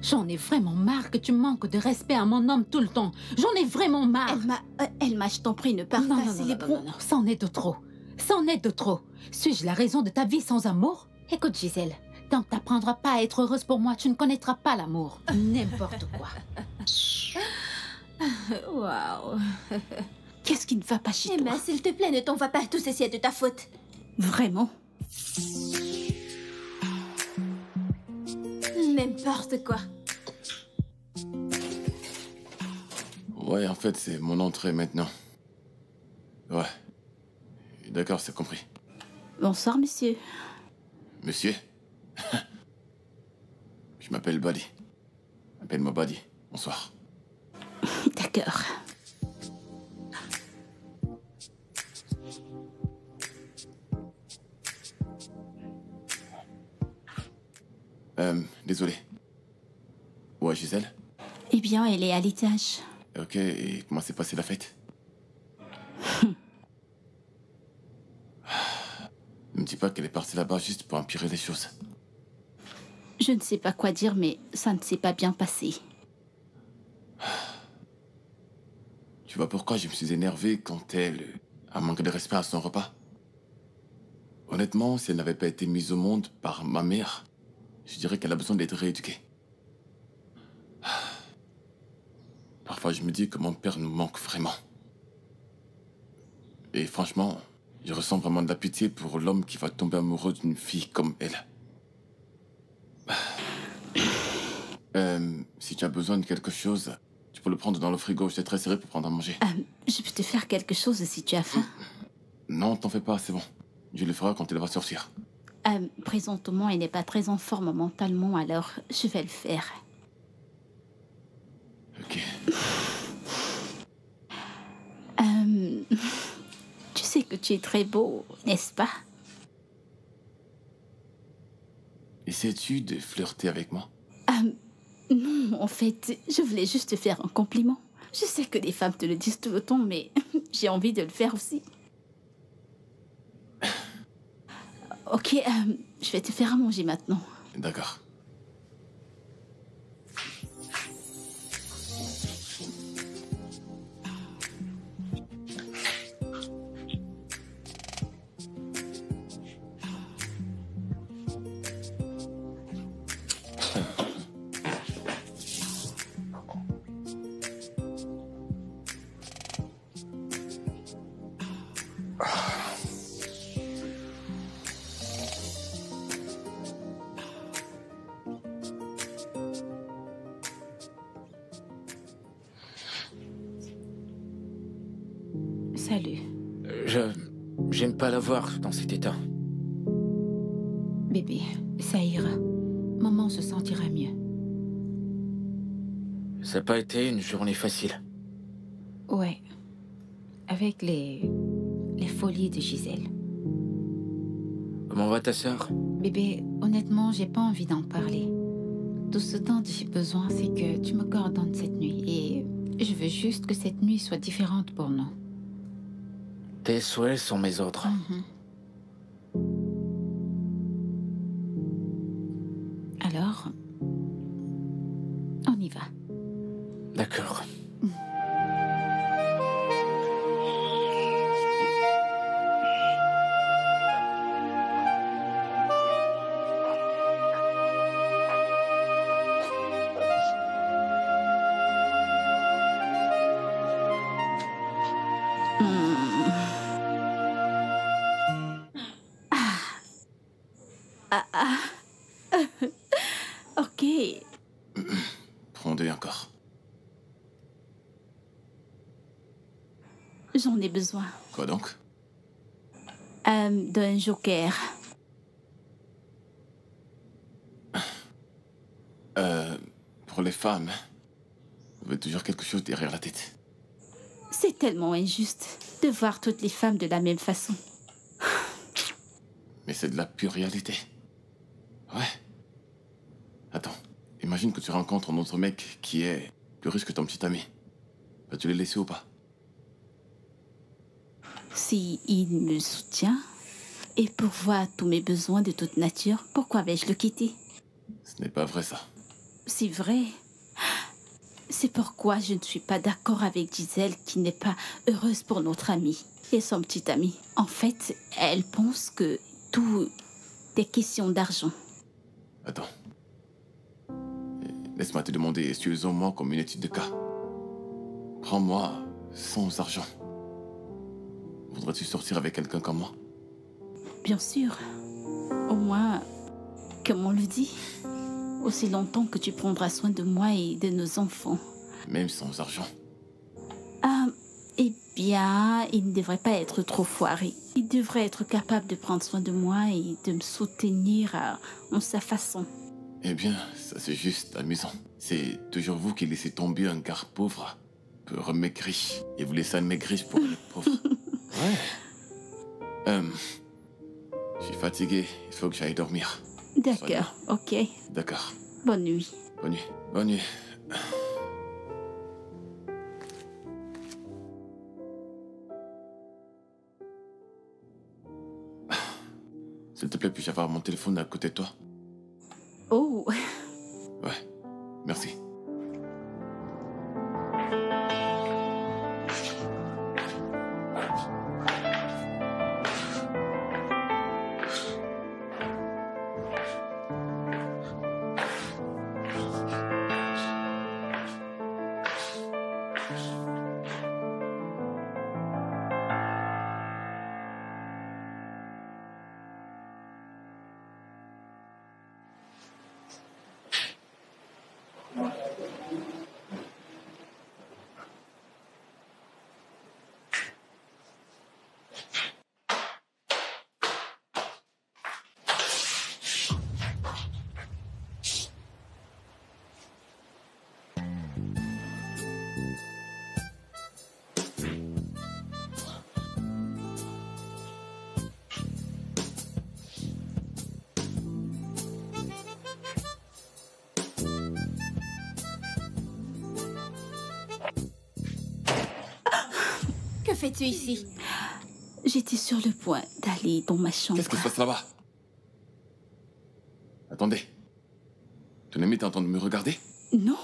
J'en ai vraiment marre que tu manques de respect à mon homme tout le temps. J'en ai vraiment marre. Elma, je t'en prie, ne pars pas. Célébrons. Non, c'en est de trop. C'en est de trop. Suis-je la raison de ta vie sans amour? Écoute, Gisèle, tant que t'apprendras pas à être heureuse pour moi, tu ne connaîtras pas l'amour. N'importe quoi. Waouh. Qu'est-ce qui ne va pas chez toi? Emma, s'il te plaît, ne t'en va pas. Tout ceci est de ta faute. Vraiment? N'importe quoi. Ouais, en fait, c'est mon entrée maintenant. Ouais. D'accord, c'est compris. Bonsoir, monsieur. Monsieur? Je m'appelle Buddy. Appelle-moi Buddy. Bonsoir. D'accord. Désolé. Ouais, Gisèle? Eh bien, elle est à l'étage. Ok, et comment s'est passée la fête? Ne me dis pas qu'elle est partie là-bas juste pour empirer les choses. Je ne sais pas quoi dire, mais ça ne s'est pas bien passé. Tu vois pourquoi je me suis énervé quand elle a manqué de respect à son repas? Honnêtement, si elle n'avait pas été mise au monde par ma mère, je dirais qu'elle a besoin d'être rééduquée. Parfois, je me dis que mon père nous manque vraiment. Et franchement, je ressens vraiment de la pitié pour l'homme qui va tomber amoureux d'une fille comme elle. Si tu as besoin de quelque chose, tu peux le prendre dans le frigo. Je t'ai très serré pour prendre à manger. Je peux te faire quelque chose si tu as faim. Non, t'en fais pas, c'est bon. Je le ferai quand elle va sortir. Présentement, il n'est pas très en forme mentalement, alors je vais le faire. Ok. Tu sais que tu es très beau, n'est-ce pas? Essaies-tu de flirter avec moi? Non, en fait, je voulais juste te faire un compliment. Je sais que les femmes te le disent tout le temps, mais j'ai envie de le faire aussi. Ok, je vais te faire à manger maintenant. D'accord. Salut. J'aime pas la voir dans cet état. Bébé, ça ira. Maman se sentira mieux. Ça n'a pas été une journée facile. Ouais. Avec les folies de Gisèle. Comment va ta sœur? Bébé, honnêtement, j'ai pas envie d'en parler. Tout ce dont j'ai besoin, c'est que tu me coordonnes cette nuit. Et je veux juste que cette nuit soit différente pour nous. Tes souhaits sont mes ordres. Alors, on y va. D'accord. Ok. Prends-les encore. J'en ai besoin. Quoi donc? D'un joker. Pour les femmes, on veut toujours quelque chose derrière la tête. C'est tellement injuste de voir toutes les femmes de la même façon. Mais c'est de la pure réalité. Ouais. Attends, imagine que tu rencontres un autre mec qui est plus riche que ton petit ami. Vas-tu le laisser ou pas? Si il me soutient et pourvoit à tous mes besoins de toute nature, pourquoi vais-je le quitter? Ce n'est pas vrai ça. C'est vrai. C'est pourquoi je ne suis pas d'accord avec Gisèle qui n'est pas heureuse pour notre amie et son petit ami. En fait, elle pense que tout est question d'argent. Attends. Laisse-moi te demander, excuse-moi comme une étude de cas. Prends-moi sans argent. Voudrais-tu sortir avec quelqu'un comme moi? Bien sûr. Au moins, comme on le dit, aussi longtemps que tu prendras soin de moi et de nos enfants. Même sans argent. Eh bien, il ne devrait pas être trop foiré. Il devrait être capable de prendre soin de moi et de me soutenir en sa façon. Eh bien, ça c'est juste amusant. C'est toujours vous qui laissez tomber un gars pauvre, peu maigri, et vous laissez un maigri pour le pauvre. Ouais. Je suis fatigué, il faut que j'aille dormir. D'accord, ok. D'accord. Bonne nuit. Bonne nuit. Bonne nuit. S'il te plaît, puis-je avoir mon téléphone à côté de toi? Oh, Ouais, merci. fais-tu ici? J'étais sur le point d'aller dans ma chambre. Qu'est-ce qui se passe là-bas? Attendez. Ton ami est en train de me regarder? Non.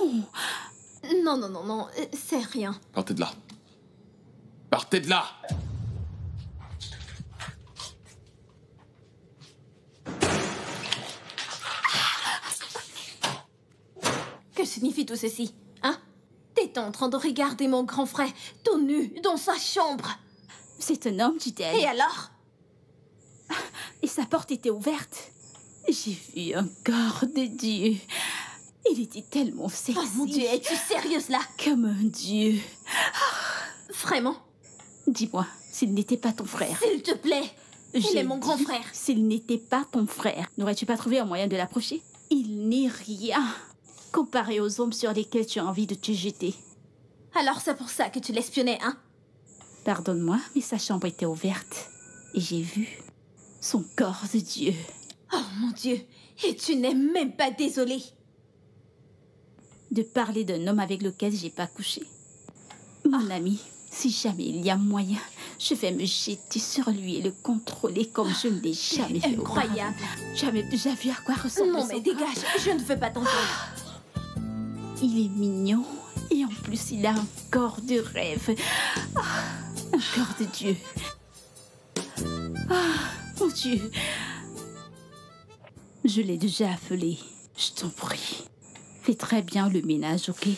Non, non, non, non, c'est rien. Partez de là. Partez de là! Que signifie tout ceci? Hein? T'es en train de regarder mon grand frère tout nu dans sa chambre. C'est un homme, dit-elle. Et alors? Et sa porte était ouverte. J'ai vu un corps de Dieu. Il était tellement sexy. Oh mon Dieu, es-tu sérieuse là? Comme un Dieu. Vraiment? Dis-moi, s'il n'était pas ton frère. S'il te plaît. Il J'ai est mon grand dit, frère. S'il n'était pas ton frère, n'aurais-tu pas trouvé un moyen de l'approcher? Il n'est rien comparé aux hommes sur lesquels tu as envie de te jeter. Alors c'est pour ça que tu l'espionnais, hein? Pardonne-moi, mais sa chambre était ouverte. Et j'ai vu son corps de Dieu. Oh mon Dieu, et tu n'es même pas désolée. De parler d'un homme avec lequel j'ai pas couché. Mon ami, si jamais il y a moyen, je vais me jeter sur lui et le contrôler comme je ne l'ai jamais fait auparavant. Incroyable. Jamais déjà vu à quoi ressemble Non son mais corps. dégage, je ne veux pas t'entendre. Il est mignon et en plus il a un corps de rêve. Ah, un corps de Dieu. Ah, mon Dieu. Je l'ai déjà appelé. Je t'en prie. Fais très bien le ménage, ok?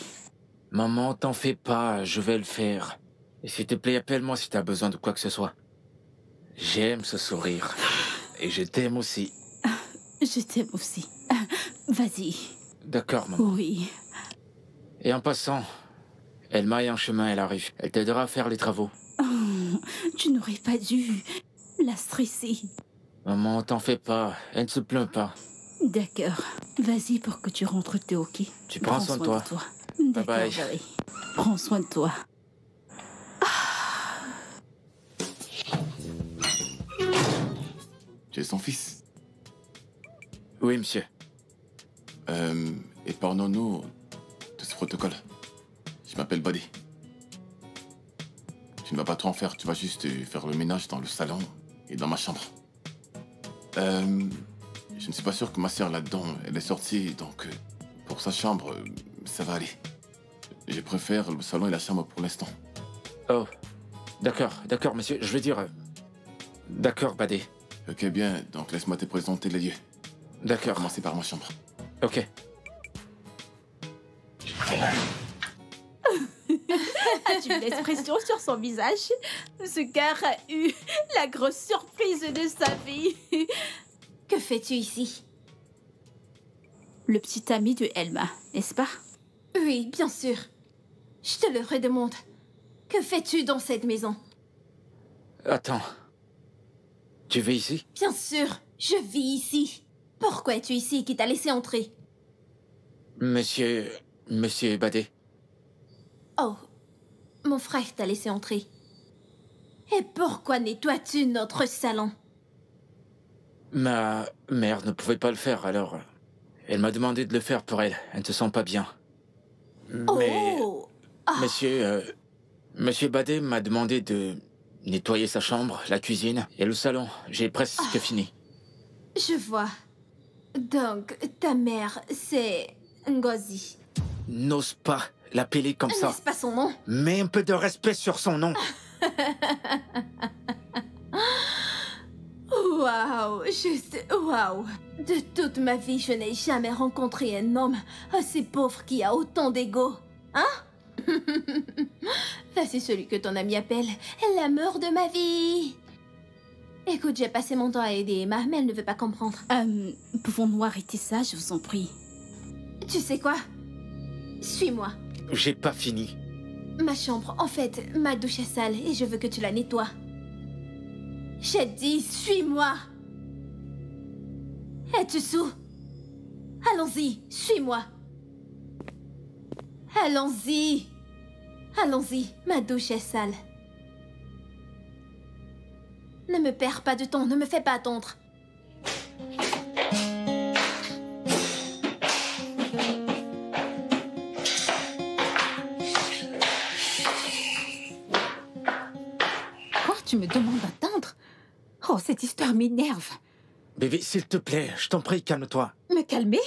Maman, t'en fais pas, je vais le faire. Et s'il te plaît, appelle-moi si t'as besoin de quoi que ce soit. J'aime ce sourire. Et je t'aime aussi. Je t'aime aussi. Vas-y. D'accord, maman. Oui. Et en passant, elle maille en chemin, elle arrive. Elle t'aidera à faire les travaux. Oh, tu n'aurais pas dû la stresser. Maman, t'en fais pas, elle ne se plaint pas. D'accord. Vas-y pour que tu rentres tôt, ok? Tu prends soin de toi. D'accord, bye. Jerry. Prends soin de toi. Tu es son fils. Oui, monsieur. Et parlons-nous de ce protocole. Je m'appelle Buddy. Tu ne vas pas trop en faire, tu vas juste faire le ménage dans le salon et dans ma chambre. Je ne suis pas sûr que ma sœur là-dedans, elle est sortie, donc pour sa chambre, ça va aller. Je préfère le salon et la chambre pour l'instant. Oh, d'accord, monsieur. Je veux dire... D'accord, Badé. Ok, bien, donc laisse-moi te présenter les lieux. On va D'accord, commencer par ma chambre. ok. As-tu vu l'expression sur son visage? Ce gars a eu la grosse surprise de sa vie. Que fais-tu ici? Le petit ami de Elma, n'est-ce pas? Oui, bien sûr. Je te le redemande. Que fais-tu dans cette maison? Attends. Tu veux ici? Bien sûr, je vis ici. Pourquoi es-tu ici? Qui t'a laissé entrer? Monsieur Badé. Oh, mon frère t'a laissé entrer. Et pourquoi nettoies-tu notre salon? Ma mère ne pouvait pas le faire, alors... Elle m'a demandé de le faire pour elle. Elle ne se sent pas bien. Mais... Oh! Ah, Monsieur Badé m'a demandé de nettoyer sa chambre, la cuisine et le salon. J'ai presque fini. je vois. Donc, ta mère, c'est Ngozi. N'ose pas l'appeler comme ça. N'est-ce pas son nom? Mets un peu de respect sur son nom. Waouh, juste waouh. De toute ma vie, je n'ai jamais rencontré un homme aussi pauvre qui a autant d'ego. Hein? Là, c'est celui que ton ami appelle l'amour de ma vie. Écoute, j'ai passé mon temps à aider Emma, mais elle ne veut pas comprendre. Pouvons-nous arrêter ça, je vous en prie? Tu sais quoi? Suis-moi. J'ai pas fini. Ma chambre, en fait, ma douche est sale et je veux que tu la nettoies. J'ai dit, suis-moi. Es-tu sourd? Allons-y, suis-moi. Allons-y. Allons-y, ma douche est sale. Ne me perds pas de temps, ne me fais pas attendre. tu me demandes d'attendre? Oh, cette histoire m'énerve. Bébé, s'il te plaît, je t'en prie, calme-toi. Me calmer?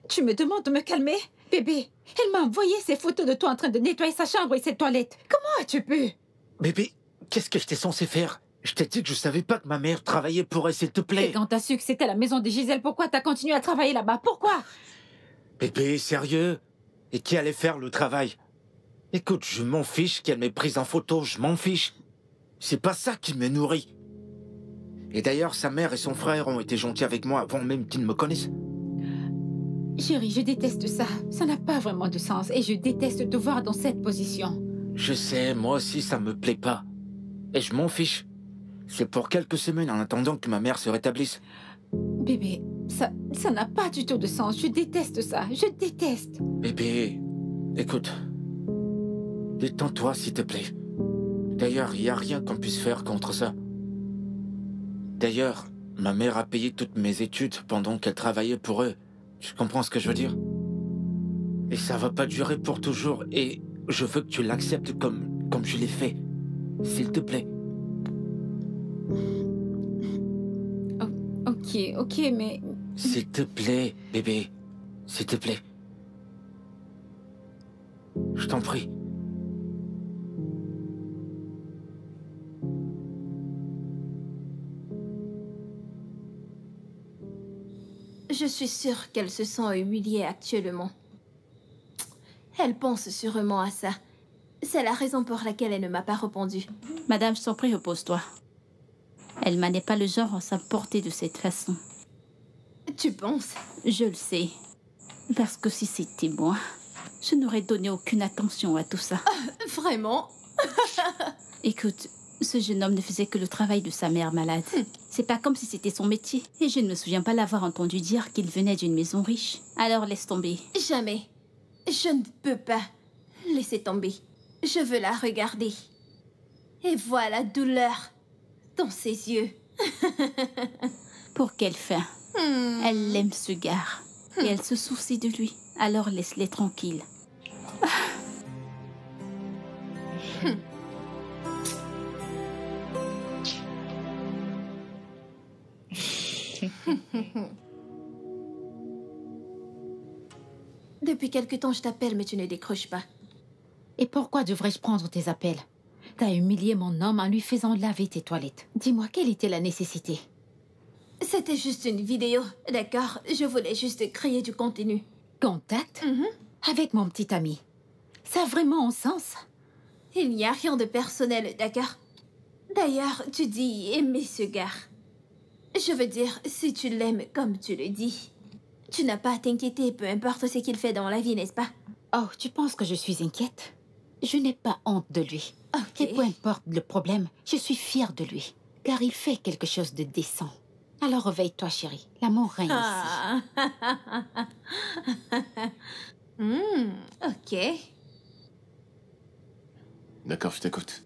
Tu me demandes de me calmer? Bébé, elle m'a envoyé ces photos de toi en train de nettoyer sa chambre et ses toilettes. Comment as-tu pu? Bébé, qu'est-ce que j'étais censé faire? Je t'ai dit que je savais pas que ma mère travaillait pour elle, s'il te plaît. Et quand t'as su que c'était la maison de Gisèle, pourquoi t'as continué à travailler là-bas? Pourquoi? Bébé, sérieux? Et qui allait faire le travail? Écoute, je m'en fiche qu'elle m'ait prise en photo, je m'en fiche. C'est pas ça qui me nourrit. Et d'ailleurs, sa mère et son frère ont été gentils avec moi avant même qu'ils me connaissent. Chérie, je déteste ça. Ça n'a pas vraiment de sens et je déteste te voir dans cette position. Je sais, moi aussi, ça me plaît pas. Et je m'en fiche. C'est pour quelques semaines en attendant que ma mère se rétablisse. Bébé, ça n'a pas du tout de sens. Je déteste ça. Je déteste. Bébé, écoute. Détends-toi, s'il te plaît. D'ailleurs, il n'y a rien qu'on puisse faire contre ça. D'ailleurs, ma mère a payé toutes mes études pendant qu'elle travaillait pour eux. Tu comprends ce que je veux dire? Et ça va pas durer pour toujours. Et je veux que tu l'acceptes comme je l'ai fait. S'il te plaît. Ok, mais... S'il te plaît, bébé. S'il te plaît. Je t'en prie. Je suis sûre qu'elle se sent humiliée actuellement. Elle pense sûrement à ça. C'est la raison pour laquelle elle ne m'a pas répondu. Madame, je t'en prie, repose-toi. Elle n'est pas le genre à s'importer de cette façon. Tu penses? Je le sais. Parce que si c'était moi, je n'aurais donné aucune attention à tout ça. Vraiment? Écoute, ce jeune homme ne faisait que le travail de sa mère malade. C'est pas comme si c'était son métier. Et je ne me souviens pas l'avoir entendu dire qu'il venait d'une maison riche. Alors laisse tomber. Jamais. Je ne peux pas laisser tomber. Je veux la regarder. Et voir la douleur dans ses yeux. Pour quelle fin? Elle aime ce gars. Et elle se soucie de lui. Alors laisse-les tranquilles. Depuis quelque temps, je t'appelle, mais tu ne décroches pas. Et pourquoi devrais-je prendre tes appels? T'as humilié mon homme en lui faisant laver tes toilettes. Dis-moi, quelle était la nécessité? C'était juste une vidéo, d'accord? Je voulais juste créer du contenu. Contact? Avec mon petit ami. Ça a vraiment un sens? Il n'y a rien de personnel, d'accord? D'ailleurs, tu dis aimer ce gars. Je veux dire, si tu l'aimes comme tu le dis, tu n'as pas à t'inquiéter, peu importe ce qu'il fait dans la vie, n'est-ce pas? Oh, tu penses que je suis inquiète? Je n'ai pas honte de lui. Ok. Et peu importe le problème, je suis fière de lui. Car il fait quelque chose de décent. Alors réveille-toi, chérie. L'amour règne ici. Ok. D'accord, je t'écoute.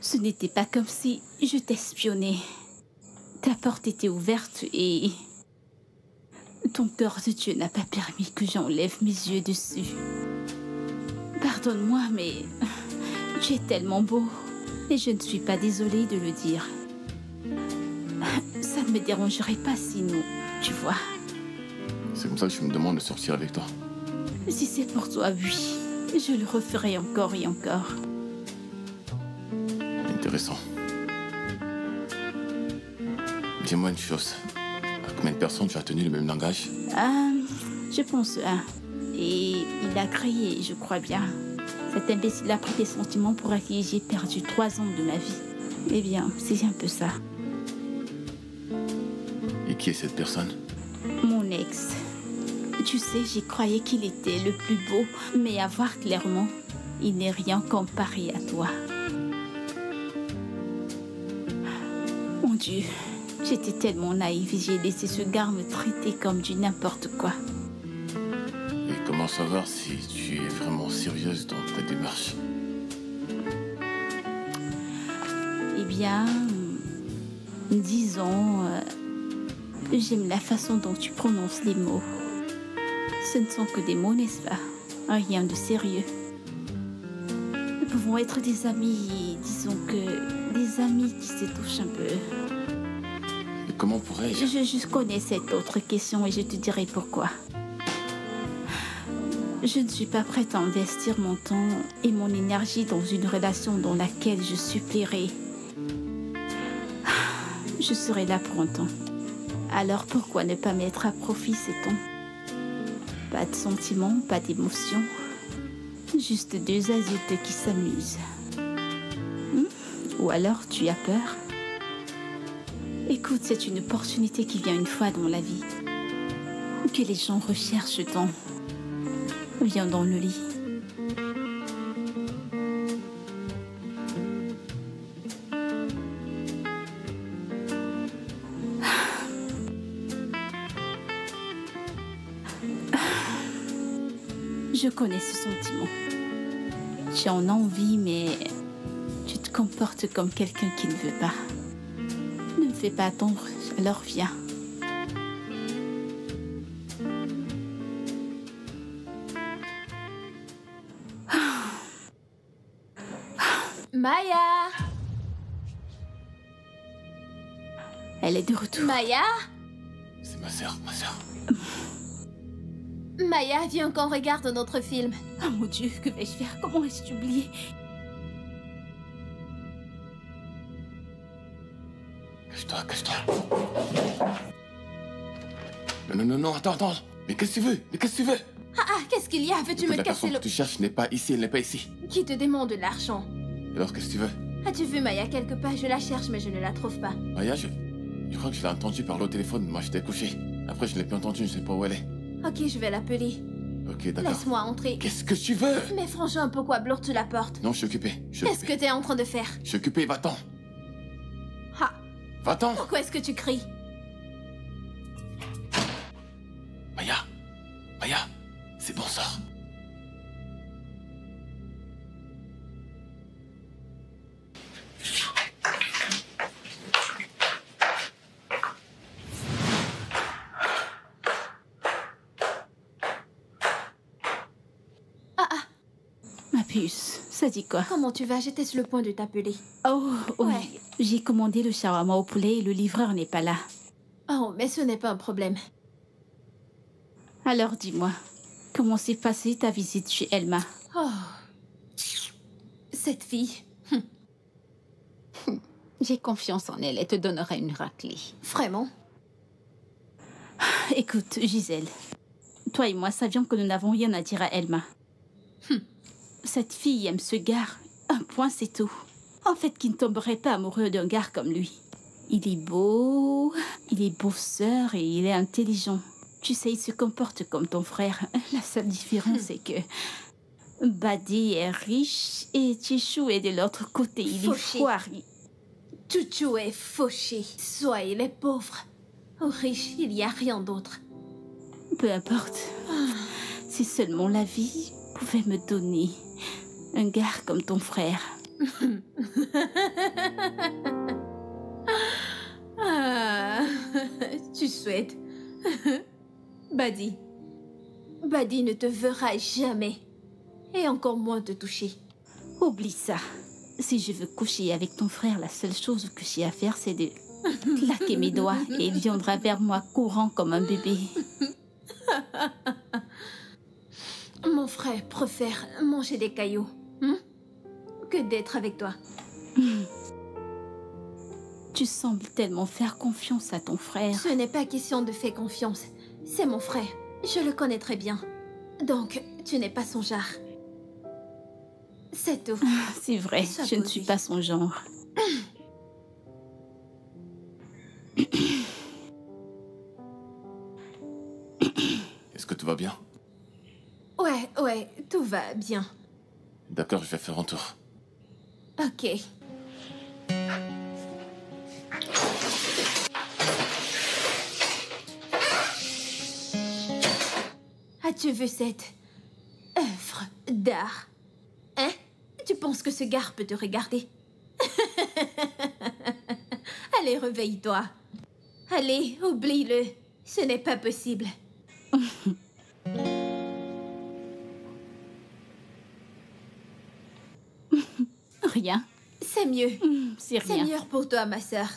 Ce n'était pas comme si je t'espionnais. Ta porte était ouverte et... ton cœur de Dieu n'a pas permis que j'enlève mes yeux dessus. Pardonne-moi, mais... tu es tellement beau. Et je ne suis pas désolée de le dire. Ça ne me dérangerait pas si nous... tu vois. C'est comme ça que je me demande de sortir avec toi. Si c'est pour toi, oui. Je le referai encore et encore. Intéressant. Dis-moi une chose. À combien de personnes tu as tenu le même langage? Je pense un. Et il a crié, je crois bien. Cet imbécile a pris des sentiments pour à qui j'ai perdu 3 ans de ma vie. Eh bien, c'est un peu ça. Et qui est cette personne? Mon ex. Tu sais, j'y croyais qu'il était le plus beau, mais à voir clairement, il n'est rien comparé à toi. Mon Dieu, j'étais tellement naïve et j'ai laissé ce gars me traiter comme du n'importe quoi. Et comment savoir si tu es vraiment sérieuse dans ta démarche? Eh bien, disons, j'aime la façon dont tu prononces les mots. Ce ne sont que des mots, n'est-ce pas? Rien de sérieux. pouvons être des amis, disons que des amis qui se touchent un peu. Mais comment pourrais-je? Je connais cette autre question et je te dirai pourquoi. Je ne suis pas prête à investir mon temps et mon énergie dans une relation dans laquelle je supplierai. Je serai là pour un temps. Alors pourquoi ne pas mettre à profit ce temps? Pas de sentiments, pas d'émotions. Juste deux adultes qui s'amusent. Ou alors tu as peur? Écoute, c'est une opportunité qui vient une fois dans la vie. Que les gens recherchent tant. Viens dans le lit. Je connais ce sentiment. Tu en as envie, mais tu te comportes comme quelqu'un qui ne veut pas. Ne me fais pas attendre, alors viens. Maya! Elle est de retour. Maya? C'est ma sœur, ma sœur. Maya, viens qu'on regarde notre film. Oh mon Dieu, que vais-je faire? Comment ai-je oublié? Cache-toi, cache-toi. Non, attends. Mais qu'est-ce que tu veux? Qu'est-ce qu'il y a? Veux-tu me La casser personne que tu cherches n'est pas ici, elle n'est pas ici. Qui te demande de l'argent? Alors qu'est-ce que tu veux? As-tu vu Maya quelque part? Je la cherche, mais je ne la trouve pas. Maya, je crois que je l'ai entendu parler au téléphone. Moi, j'étais couché. Après, je ne l'ai plus entendu, je sais pas où elle est. Ok, je vais l'appeler. Ok, d'accord. Laisse-moi entrer. Qu'est-ce que tu veux? Mais franchement, pourquoi bloques-tu la porte? Non, je suis occupé. Qu'est-ce que t'es en train de faire? Je suis occupé, va-t'en. Ah, Va-t'en. pourquoi est-ce que tu cries? Maya, c'est bon, sors. Ma puce, ça dit quoi? Comment tu vas? J'étais sur le point de t'appeler. Oh, oui. Ouais. J'ai commandé le shawarma au poulet et le livreur n'est pas là. Oh, mais ce n'est pas un problème. Alors dis-moi, comment s'est passée ta visite chez Elma? Oh. Cette fille. J'ai confiance en elle. Elle te donnera une raclée. Vraiment? Écoute, Gisèle, toi et moi savions que nous n'avons rien à dire à Elma. Cette fille aime ce gars. Un point, c'est tout. En fait, qui ne tomberait pas amoureux d'un gars comme lui? Il est beau, il est bosseur et il est intelligent. Tu sais, il se comporte comme ton frère. La seule différence, c'est que Badi est riche et Chichou est de l'autre côté. Il est Fauché. foire. Chouchou est fauché. Soit il est pauvre ou riche, il n'y a rien d'autre. Peu importe. Si seulement la vie pouvait me donner un gars comme ton frère. Ah, tu souhaites. Badi. Badi ne te verra jamais. Et encore moins te toucher. Oublie ça. Si je veux coucher avec ton frère, la seule chose que j'ai à faire, c'est de claquer mes doigts et il viendra vers moi courant comme un bébé. Mon frère préfère manger des cailloux que d'être avec toi. Tu sembles tellement faire confiance à ton frère. Ce n'est pas question de faire confiance. C'est mon frère. Je le connais très bien. Donc, tu n'es pas son genre. C'est tout. C'est vrai, Ça je ne peut suis lui. pas son genre. Est-ce que tout va bien? Ouais, tout va bien. D'accord, je vais faire un tour. Ok. As-tu vu cette œuvre d'art? Hein? Tu penses que ce gars peut te regarder? Allez, réveille-toi. Allez, oublie-le. Ce n'est pas possible. C'est mieux. C'est C'est rien. mieux pour toi, ma sœur.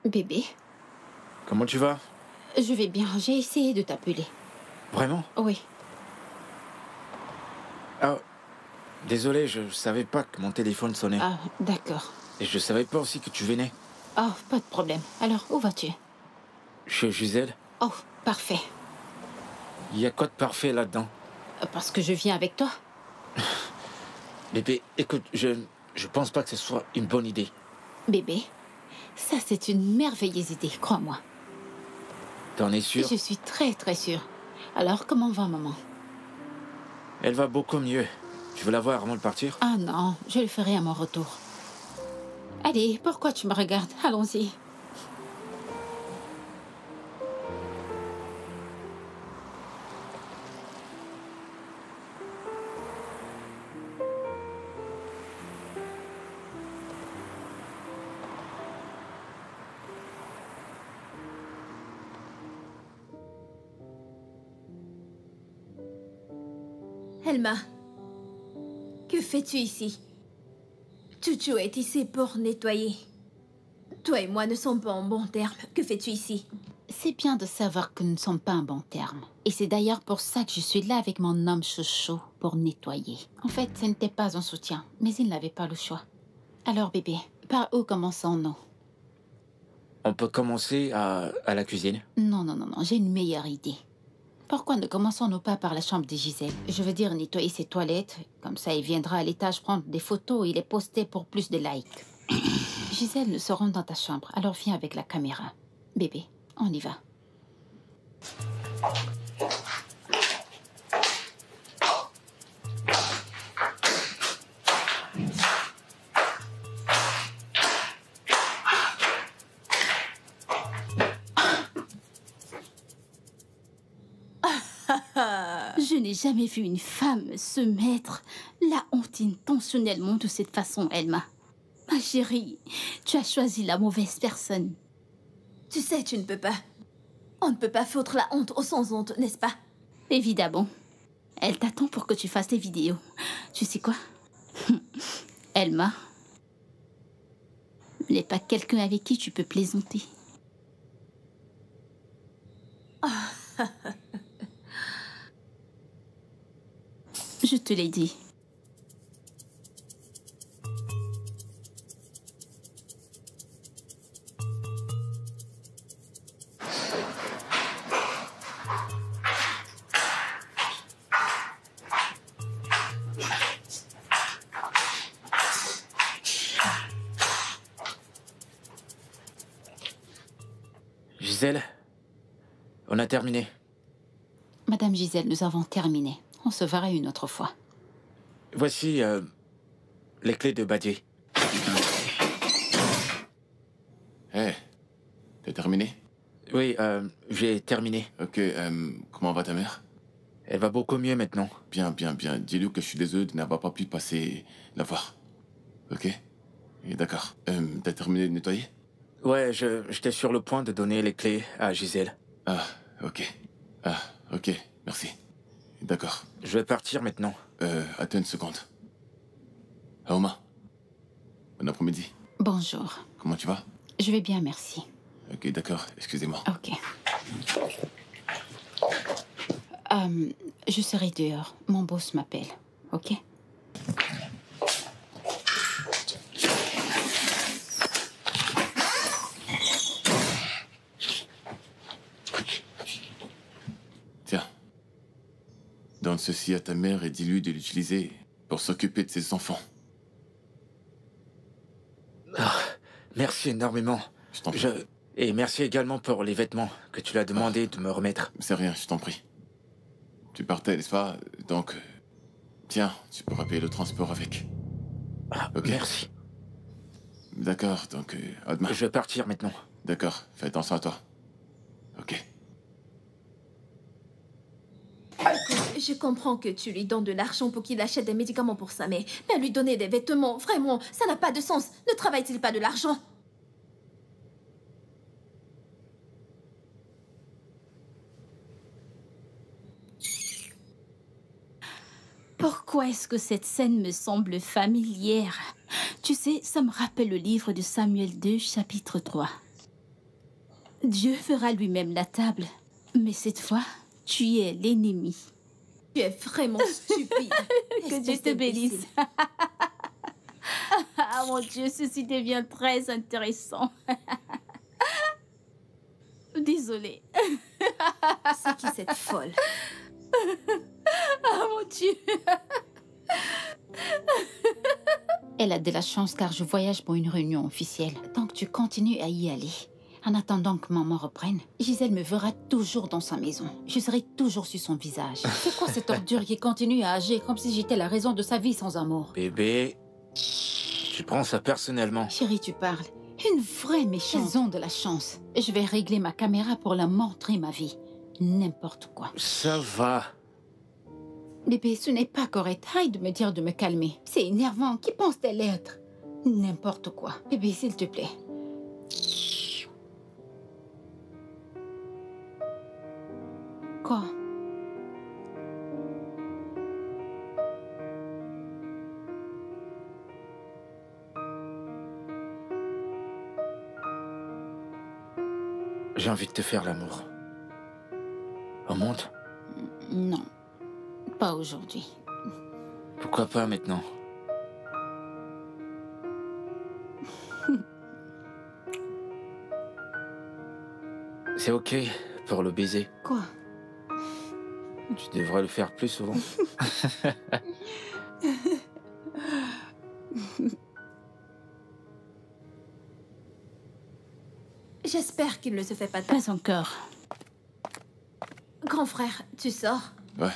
Bébé, Comment tu vas? je vais bien. J'ai essayé de t'appeler. Vraiment? Oui. Ah, désolé, je savais pas que mon téléphone sonnait. Ah, d'accord. Et je savais pas aussi que tu venais. Oh, pas de problème. Alors, où vas-tu? Chez Gisèle? Oh, parfait. Il y a quoi de parfait là-dedans? Parce que je viens avec toi. Bébé, écoute, je pense pas que ce soit une bonne idée. Bébé, ça c'est une merveilleuse idée, crois-moi. T'en es sûr? Je suis très très sûre. Alors, comment va maman? Elle va beaucoup mieux. Tu veux la voir avant de partir? Ah non, je le ferai à mon retour. Allez, pourquoi tu me regardes? Allons-y. Helma, que fais-tu ici? Chouchou est ici pour nettoyer. Toi et moi ne sommes pas en bons termes. Que fais-tu ici? C'est bien de savoir que nous ne sommes pas en bon terme. Et c'est d'ailleurs pour ça que je suis là avec mon homme chouchou pour nettoyer. En fait, ce n'était pas un soutien, mais il n'avait pas le choix. Alors bébé, par où commençons-nous? On peut commencer à la cuisine. Non, j'ai une meilleure idée. Pourquoi ne commençons-nous pas par la chambre de Gisèle? Je veux dire nettoyer ses toilettes. Comme ça, il viendra à l'étage prendre des photos et les poster pour plus de likes. Gisèle, nous serons dans ta chambre. Alors viens avec la caméra. Bébé, on y va. Je n'ai jamais vu une femme se mettre la honte intentionnellement de cette façon, Elma. Ma chérie, tu as choisi la mauvaise personne. Tu sais, tu ne peux pas. On ne peut pas foutre la honte aux sans honte, n'est-ce pas? Évidemment. Elle t'attend pour que tu fasses les vidéos. Tu sais quoi? Elma n'est pas quelqu'un avec qui tu peux plaisanter. Je te l'ai dit. Gisèle, on a terminé. Madame Gisèle, nous avons terminé. On se verra une autre fois. Voici les clés de Badier. Hé, t'as terminé? Oui, j'ai terminé. Ok, comment va ta mère? Elle va beaucoup mieux maintenant. Bien. Dis-lui que je suis désolé de n'avoir pas pu passer la voir. Ok? Et d'accord. T'as terminé de nettoyer? Ouais, j'étais sur le point de donner les clés à Gisèle. Ah, ok. Ah, ok, merci. D'accord. Je vais partir maintenant. Attends une seconde. Aoma. Bon après-midi. Bonjour. Comment tu vas? Je vais bien, merci. Ok, d'accord. Excusez-moi. Ok. Je serai dehors. Mon boss m'appelle. Ok? Tiens. Donne ceci à ta mère et dis-lui de l'utiliser pour s'occuper de ses enfants. Merci énormément. Je t'en prie. Et merci également pour les vêtements que tu l'as demandé de me remettre. C'est rien, je t'en prie. Tu partais, n'est-ce pas? Donc, tiens, tu pourras payer le transport avec. Ok. Merci. D'accord, donc, à demain. Je vais partir maintenant. D'accord, fais attention à toi. Ok. Écoute, je comprends que tu lui donnes de l'argent pour qu'il achète des médicaments pour sa mère. Mais lui donner des vêtements, vraiment, ça n'a pas de sens. Ne travaille-t-il pas de l'argent? Pourquoi est-ce que cette scène me semble familière? Tu sais, ça me rappelle le livre de Samuel 2, chapitre 3. Dieu fera lui-même la table, mais cette fois, tu es l'ennemi. Tu es vraiment stupide. Que Dieu te bénisse. Ah mon Dieu, ceci devient très intéressant. Désolée. C'est qui cette folle? Ah mon Dieu. Elle a de la chance car je voyage pour une réunion officielle. Donc tu continues à y aller. En attendant que maman reprenne, Gisèle me verra toujours dans sa maison. Je serai toujours sur son visage. C'est quoi cette ordure qui continue à agir comme si j'étais la raison de sa vie sans amour? Bébé, tu prends ça personnellement. Chérie, tu parles. Une vraie méchante. Elles ont de la chance. Je vais régler ma caméra pour leur montrer ma vie. N'importe quoi. Ça va. Bébé, ce n'est pas correct. Arrête de me dire de me calmer. C'est énervant. Qui pense-t-elle être? N'importe quoi. Bébé, s'il te plaît. Quoi? J'ai envie de te faire l'amour. On monte? Non, pas aujourd'hui. Pourquoi pas maintenant? C'est ok pour le baiser. Quoi? Tu devrais le faire plus souvent. J'espère qu'il ne se fait pas de Pas encore. Grand frère, tu sors? Ouais.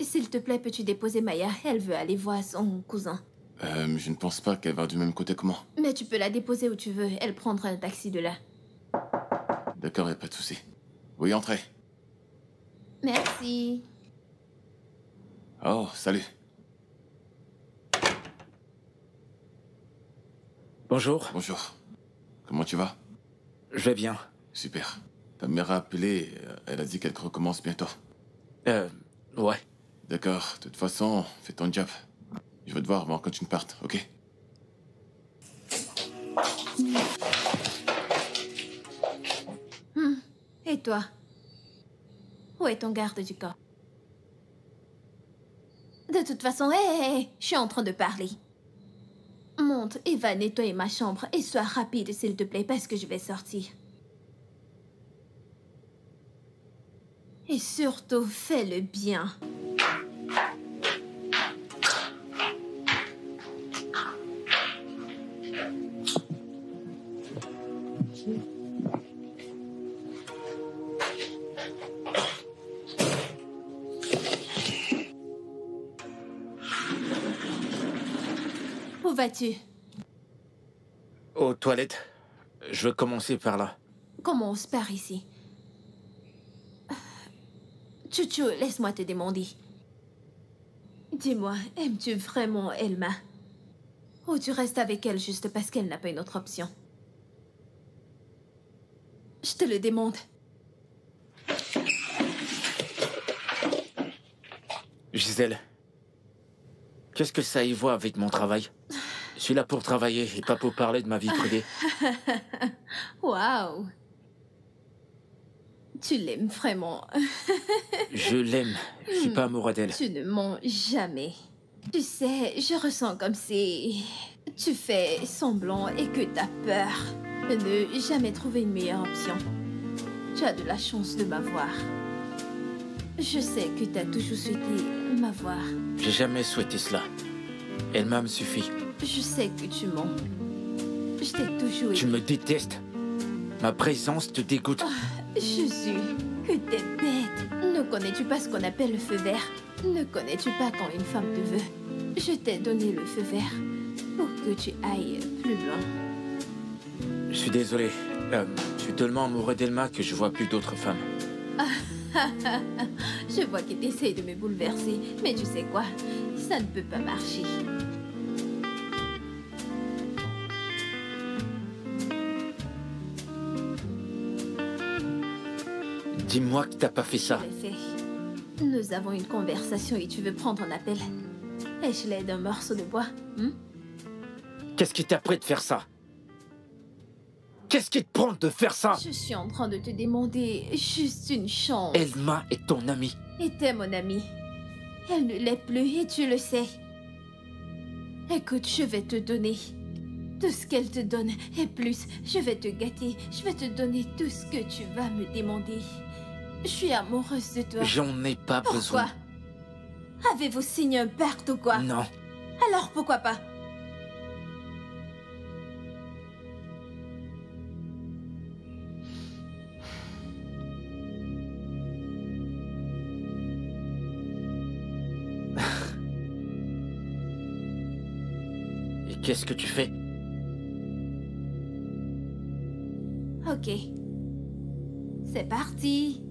S'il te plaît, peux-tu déposer Maya? Elle veut aller voir son cousin. Je ne pense pas qu'elle va du même côté que moi. Mais tu peux la déposer où tu veux. Elle prendra un taxi de là. D'accord, y a pas de souci. Oui, entrez. Merci. Oh, salut. Bonjour, Bonjour. Comment tu vas? je vais bien. Super. Ta mère a appelé, elle a dit qu'elle recommence bientôt. Ouais. D'accord, de toute façon, fais ton job. Je vais te voir avant que tu ne partes, ok? Et toi? Où est ton garde du corps? De toute façon, hé, je suis en train de parler. Monte et va nettoyer ma chambre et sois rapide, s'il te plaît, parce que je vais sortir. Et surtout, fais-le bien. Où vas-tu? Aux toilettes. Je veux commencer par là. Commence par ici. Chouchou, laisse-moi te demander. Dis-moi, aimes-tu vraiment Elma? Ou tu restes avec elle juste parce qu'elle n'a pas une autre option? Je te le demande. Gisèle, qu'est-ce que ça y voit avec mon travail? Je suis là pour travailler et pas pour parler de ma vie privée. Waouh! Tu l'aimes vraiment. Je l'aime. Je suis pas amoureux d'elle. Tu ne mens jamais. Tu sais, je ressens comme si tu fais semblant et que t'as peur de ne jamais trouver une meilleure option. Tu as de la chance de m'avoir. Je sais que t'as toujours souhaité m'avoir. J'ai jamais souhaité cela. Elle-même suffit. Je sais que tu mens. Je t'ai toujours Tu aimé. me détestes. Ma présence te dégoûte. Jésus, que t'es bête. Ne connais-tu pas ce qu'on appelle le feu vert? Ne connais-tu pas quand une femme te veut? Je t'ai donné le feu vert pour que tu ailles plus loin. Je suis désolé. Je suis tellement amoureux d'Elma que je vois plus d'autres femmes. Je vois qu'il essaye de me bouleverser, mais tu sais quoi? Ça ne peut pas marcher. Dis-moi que t'as pas fait ça. Je l'ai fait. Nous avons une conversation et tu veux prendre un appel. Ai-je l'aide d'un morceau de bois? Qu'est-ce qui t'a pris de faire ça? Qu'est-ce qui te prend de faire ça? Je suis en train de te demander juste une chance. Elma est ton amie. Était mon amie. Elle ne l'est plus et tu le sais. Écoute, je vais te donner tout ce qu'elle te donne et plus. Je vais te gâter. Je vais te donner tout ce que tu vas me demander. Je suis amoureuse de toi. J'en ai pas besoin. Pourquoi? Avez-vous signé un pacte ou quoi? Non. Alors pourquoi pas? Et qu'est-ce que tu fais? Ok. C'est parti.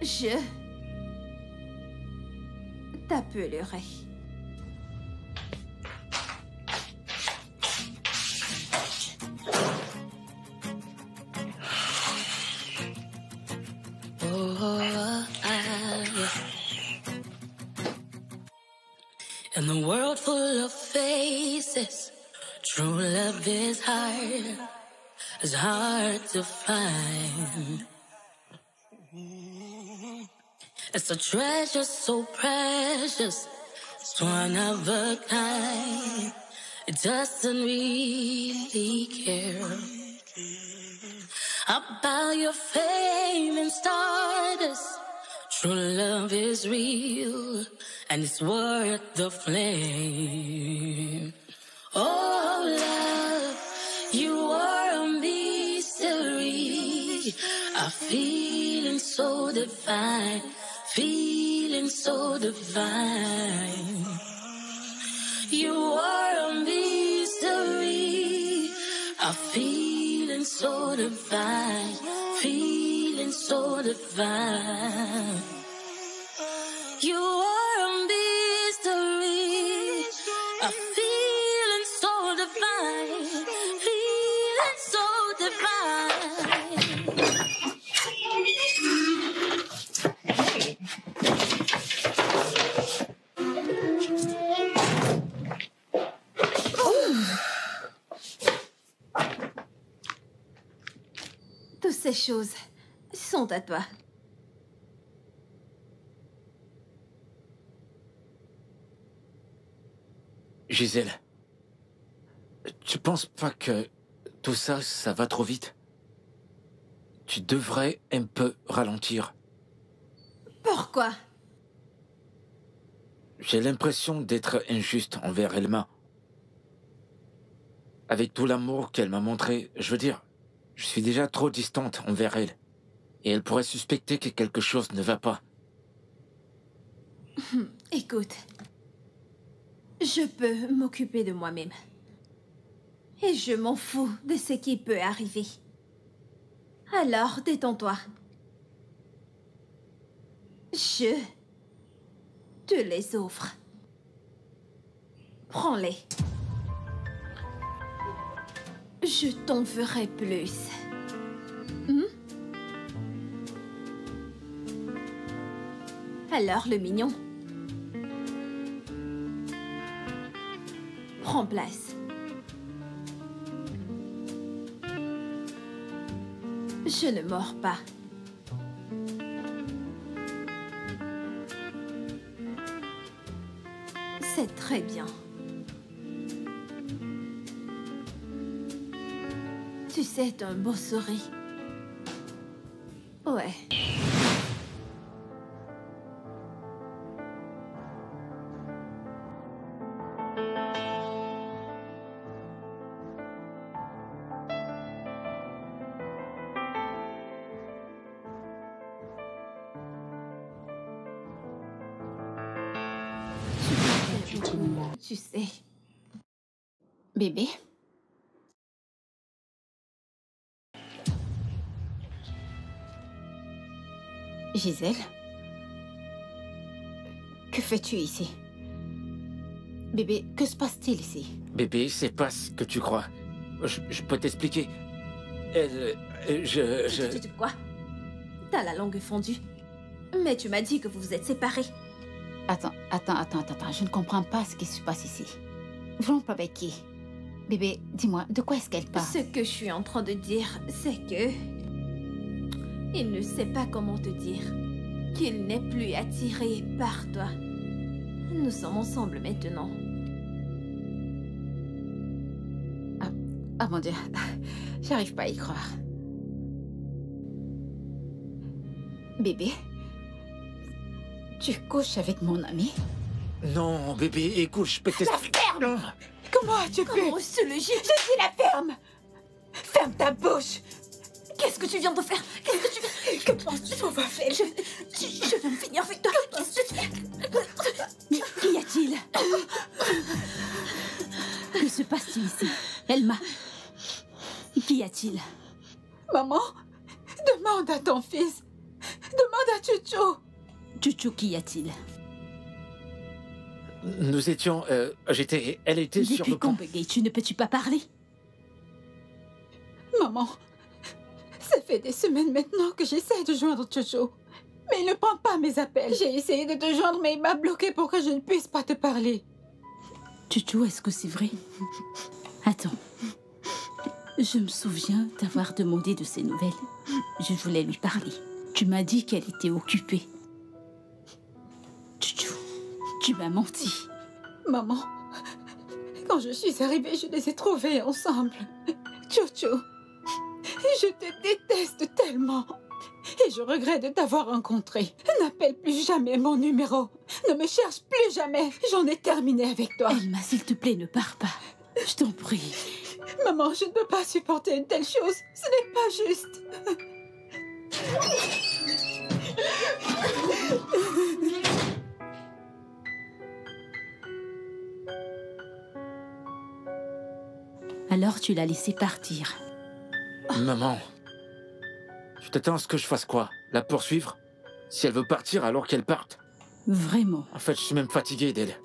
Je t'appellerai. In the world full of faces, true love is hard. It's hard to find. It's a treasure so precious, it's one of a kind. It doesn't really care about your fame and status. True love is real, and it's worth the flame. Oh, love, you are a mystery. A feeling so divine, feeling so divine. You are a mystery. A feeling so divine, feeling so divine. You are a mystery, a feeling so divine, feeling so divine. Toutes ces choses sont à toi. Gisèle, tu penses pas que tout ça, ça va trop vite? Tu devrais un peu ralentir. Pourquoi? J'ai l'impression d'être injuste envers Elma. Avec tout l'amour qu'elle m'a montré, je veux dire, je suis déjà trop distante envers elle. Et elle pourrait suspecter que quelque chose ne va pas. Écoute, je peux m'occuper de moi-même. Et je m'en fous de ce qui peut arriver. Alors, détends-toi. Je te les offre. Prends-les. Je t'en ferai plus. Alors, le mignon. Prends place. Je ne mords pas. C'est très bien. Tu sais, t'as un beau sourire. Ouais. Tu sais. Bébé, Gisèle? Que fais-tu ici? Bébé, que se passe-t-il ici? Bébé, c'est pas ce que tu crois. Je peux t'expliquer. Quoi? T'as la langue fondue. Mais tu m'as dit que vous vous êtes séparés. Attends. Je ne comprends pas ce qui se passe ici. Vous rompez avec qui? Bébé, dis-moi, de quoi est-ce qu'elle parle? Ce que je suis en train de dire, c'est que... il ne sait pas comment te dire. Qu'il n'est plus attiré par toi. Nous sommes ensemble maintenant. Ah mon Dieu, j'arrive pas à y croire. Bébé, tu couches avec mon ami? Non, bébé, écoute, je peux t'expliquer. La ferme! Comment as-tu pu? Comment se le gîte? Je dis la ferme! Ferme ta bouche! Qu'est-ce que tu viens de faire? Qu'est-ce que tu... Que penses-tu qu'on va faire? Je vais me finir avec toi. Qu'est-ce que tu fais? Mais qu'y a-t-il? Que se passe-t-il ici? Elma, qu'y a-t-il? Maman, demande à ton fils. Demande à Chucho. Chucho, qu'y a-t-il? Nous étions... elle était sur Depuis le quand, pont. tu ne peux-tu pas parler? Maman, ça fait des semaines maintenant que j'essaie de joindre Chucho. Mais il ne prend pas mes appels. J'ai essayé de te joindre, mais il m'a bloqué pour que je ne puisse pas te parler. Chucho, est-ce que c'est vrai? Attends. Je me souviens t'avoir demandé de ses nouvelles. Je voulais lui parler. Tu m'as dit qu'elle était occupée. Chucho, tu m'as menti. Maman, quand je suis arrivée, je les ai trouvés ensemble. Chucho, je te déteste tellement. Et je regrette de t'avoir rencontré. N'appelle plus jamais mon numéro. Ne me cherche plus jamais. J'en ai terminé avec toi. Elma, s'il te plaît, ne pars pas. Je t'en prie. Maman, je ne peux pas supporter une telle chose. Ce n'est pas juste. Alors tu l'as laissée partir. Maman, tu t'attends à ce que je fasse quoi? La poursuivre? Si elle veut partir, alors qu'elle parte. Vraiment. En fait, je suis même fatigué d'elle.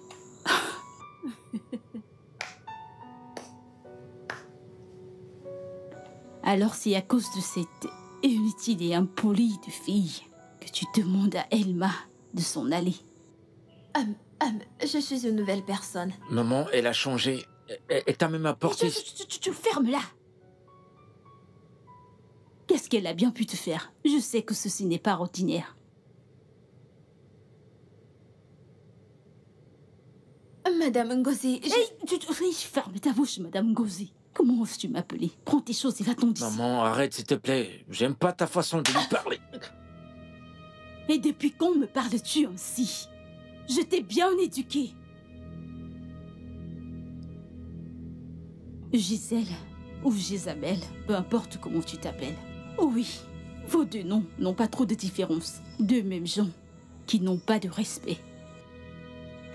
Alors c'est à cause de cette inutile et impolie de fille que tu demandes à Elma de s'en aller. Je suis une nouvelle personne. Maman, elle a changé. Elle t'a même apporté... Tu fermes-la. Qu'est-ce qu'elle a bien pu te faire? Je sais que ceci n'est pas ordinaire. Madame Ngozi, ferme ta bouche, Madame Ngozi. Comment oses-tu m'appeler? Prends tes choses et va-t'en d'ici. Maman, arrête, s'il te plaît. J'aime pas ta façon de lui parler. Et depuis quand me parles-tu ainsi? Je t'ai bien éduquée. Gisèle ou Gisabelle, peu importe comment tu t'appelles. Oui, vos deux noms n'ont pas trop de différence. Deux mêmes gens qui n'ont pas de respect.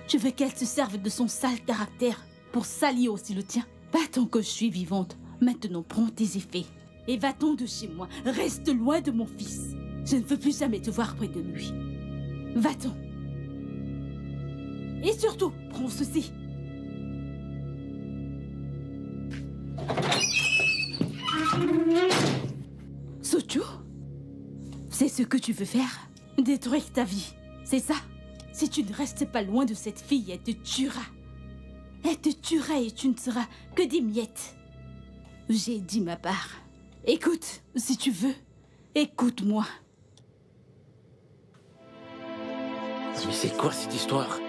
Je veux qu'elle se serve de son sale caractère pour salir aussi le tien. Pas tant que je suis vivante. Maintenant, prends tes effets. Et va-t'en de chez moi. Reste loin de mon fils. Je ne veux plus jamais te voir près de lui. Va-t'en. Et surtout, prends ceci. Sochu, c'est ce que tu veux faire? Détruire ta vie, c'est ça? Si tu ne restes pas loin de cette fille, elle te tuera. Elle te tuera et tu ne seras que des miettes. J'ai dit ma part. Écoute, si tu veux, écoute-moi. Mais c'est quoi cette histoire?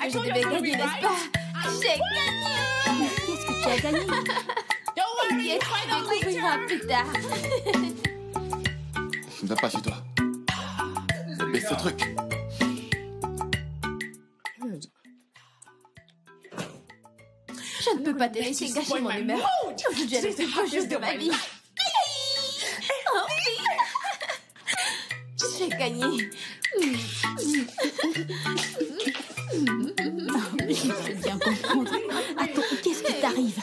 que je devais gagner, n'est-ce pas? J'ai gagné! Qu'est-ce que tu as gagné? T'inquiète, tu découvriras plus tard. Je ne vais pas chez toi. Baisse ce truc. Je ne peux pas te laisser gâcher mon humeur. Aujourd'hui est le plus beau jour de ma vie. Oh oui! J'ai gagné. Je peux bien comprendre. Attends, qu'est-ce qui t'arrive?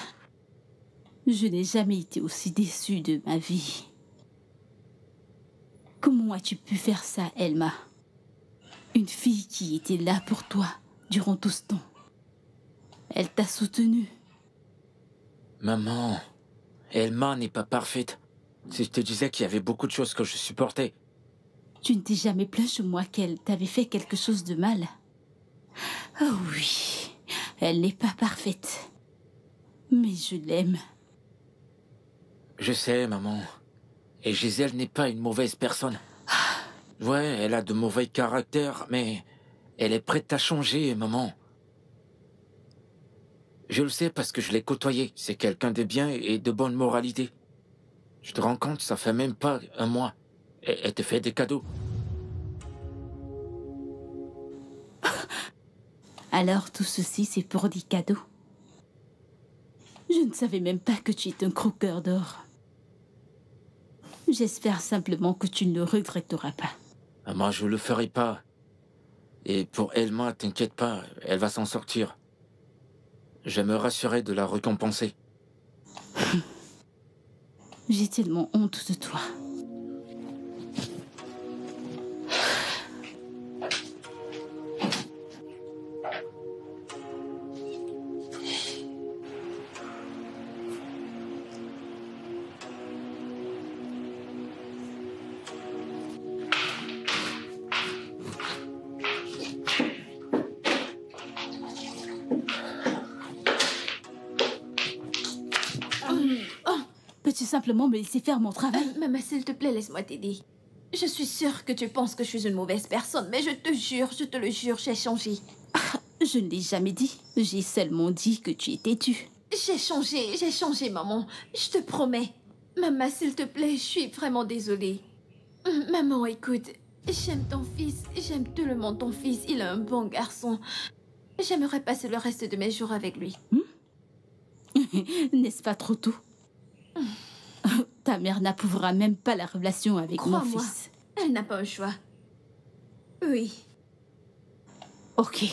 Je n'ai jamais été aussi déçue de ma vie. Comment as-tu pu faire ça, Elma? Une fille qui était là pour toi durant tout ce temps. Elle t'a soutenue. Maman, Elma n'est pas parfaite. Si je te disais qu'il y avait beaucoup de choses que je supportais. Tu ne t'es jamais plaint chez moi qu'elle t'avait fait quelque chose de mal. Oh oui, elle n'est pas parfaite. Mais je l'aime. Je sais, maman. Et Gisèle n'est pas une mauvaise personne. Ouais, elle a de mauvais caractères, mais elle est prête à changer, maman. Je le sais parce que je l'ai côtoyée. C'est quelqu'un de bien et de bonne moralité. Je te rends compte, ça fait même pas un mois. Elle te fait des cadeaux. Alors tout ceci, c'est pour des cadeaux. Je ne savais même pas que tu es un croqueur d'or. J'espère simplement que tu ne le regretteras pas. Moi, je le ferai pas. Et pour Elma, t'inquiète pas, elle va s'en sortir. Je me rassurerai de la récompenser. J'ai tellement honte de toi. Peux-tu simplement me laisser faire mon travail? Maman, s'il te plaît, laisse-moi t'aider. Je suis sûre que tu penses que je suis une mauvaise personne, mais je te le jure, j'ai changé. Je ne l'ai jamais dit. J'ai seulement dit que tu étais têtue. J'ai changé, maman. Je te promets. Maman, s'il te plaît, je suis vraiment désolée. Maman, écoute, j'aime ton fils, j'aime tout le monde ton fils. Il est un bon garçon. J'aimerais passer le reste de mes jours avec lui. N'est-ce pas trop tôt? Ta mère n'approuvera même pas la relation avec mon Crois-moi, fils. elle n'a pas un choix. Oui. Ok.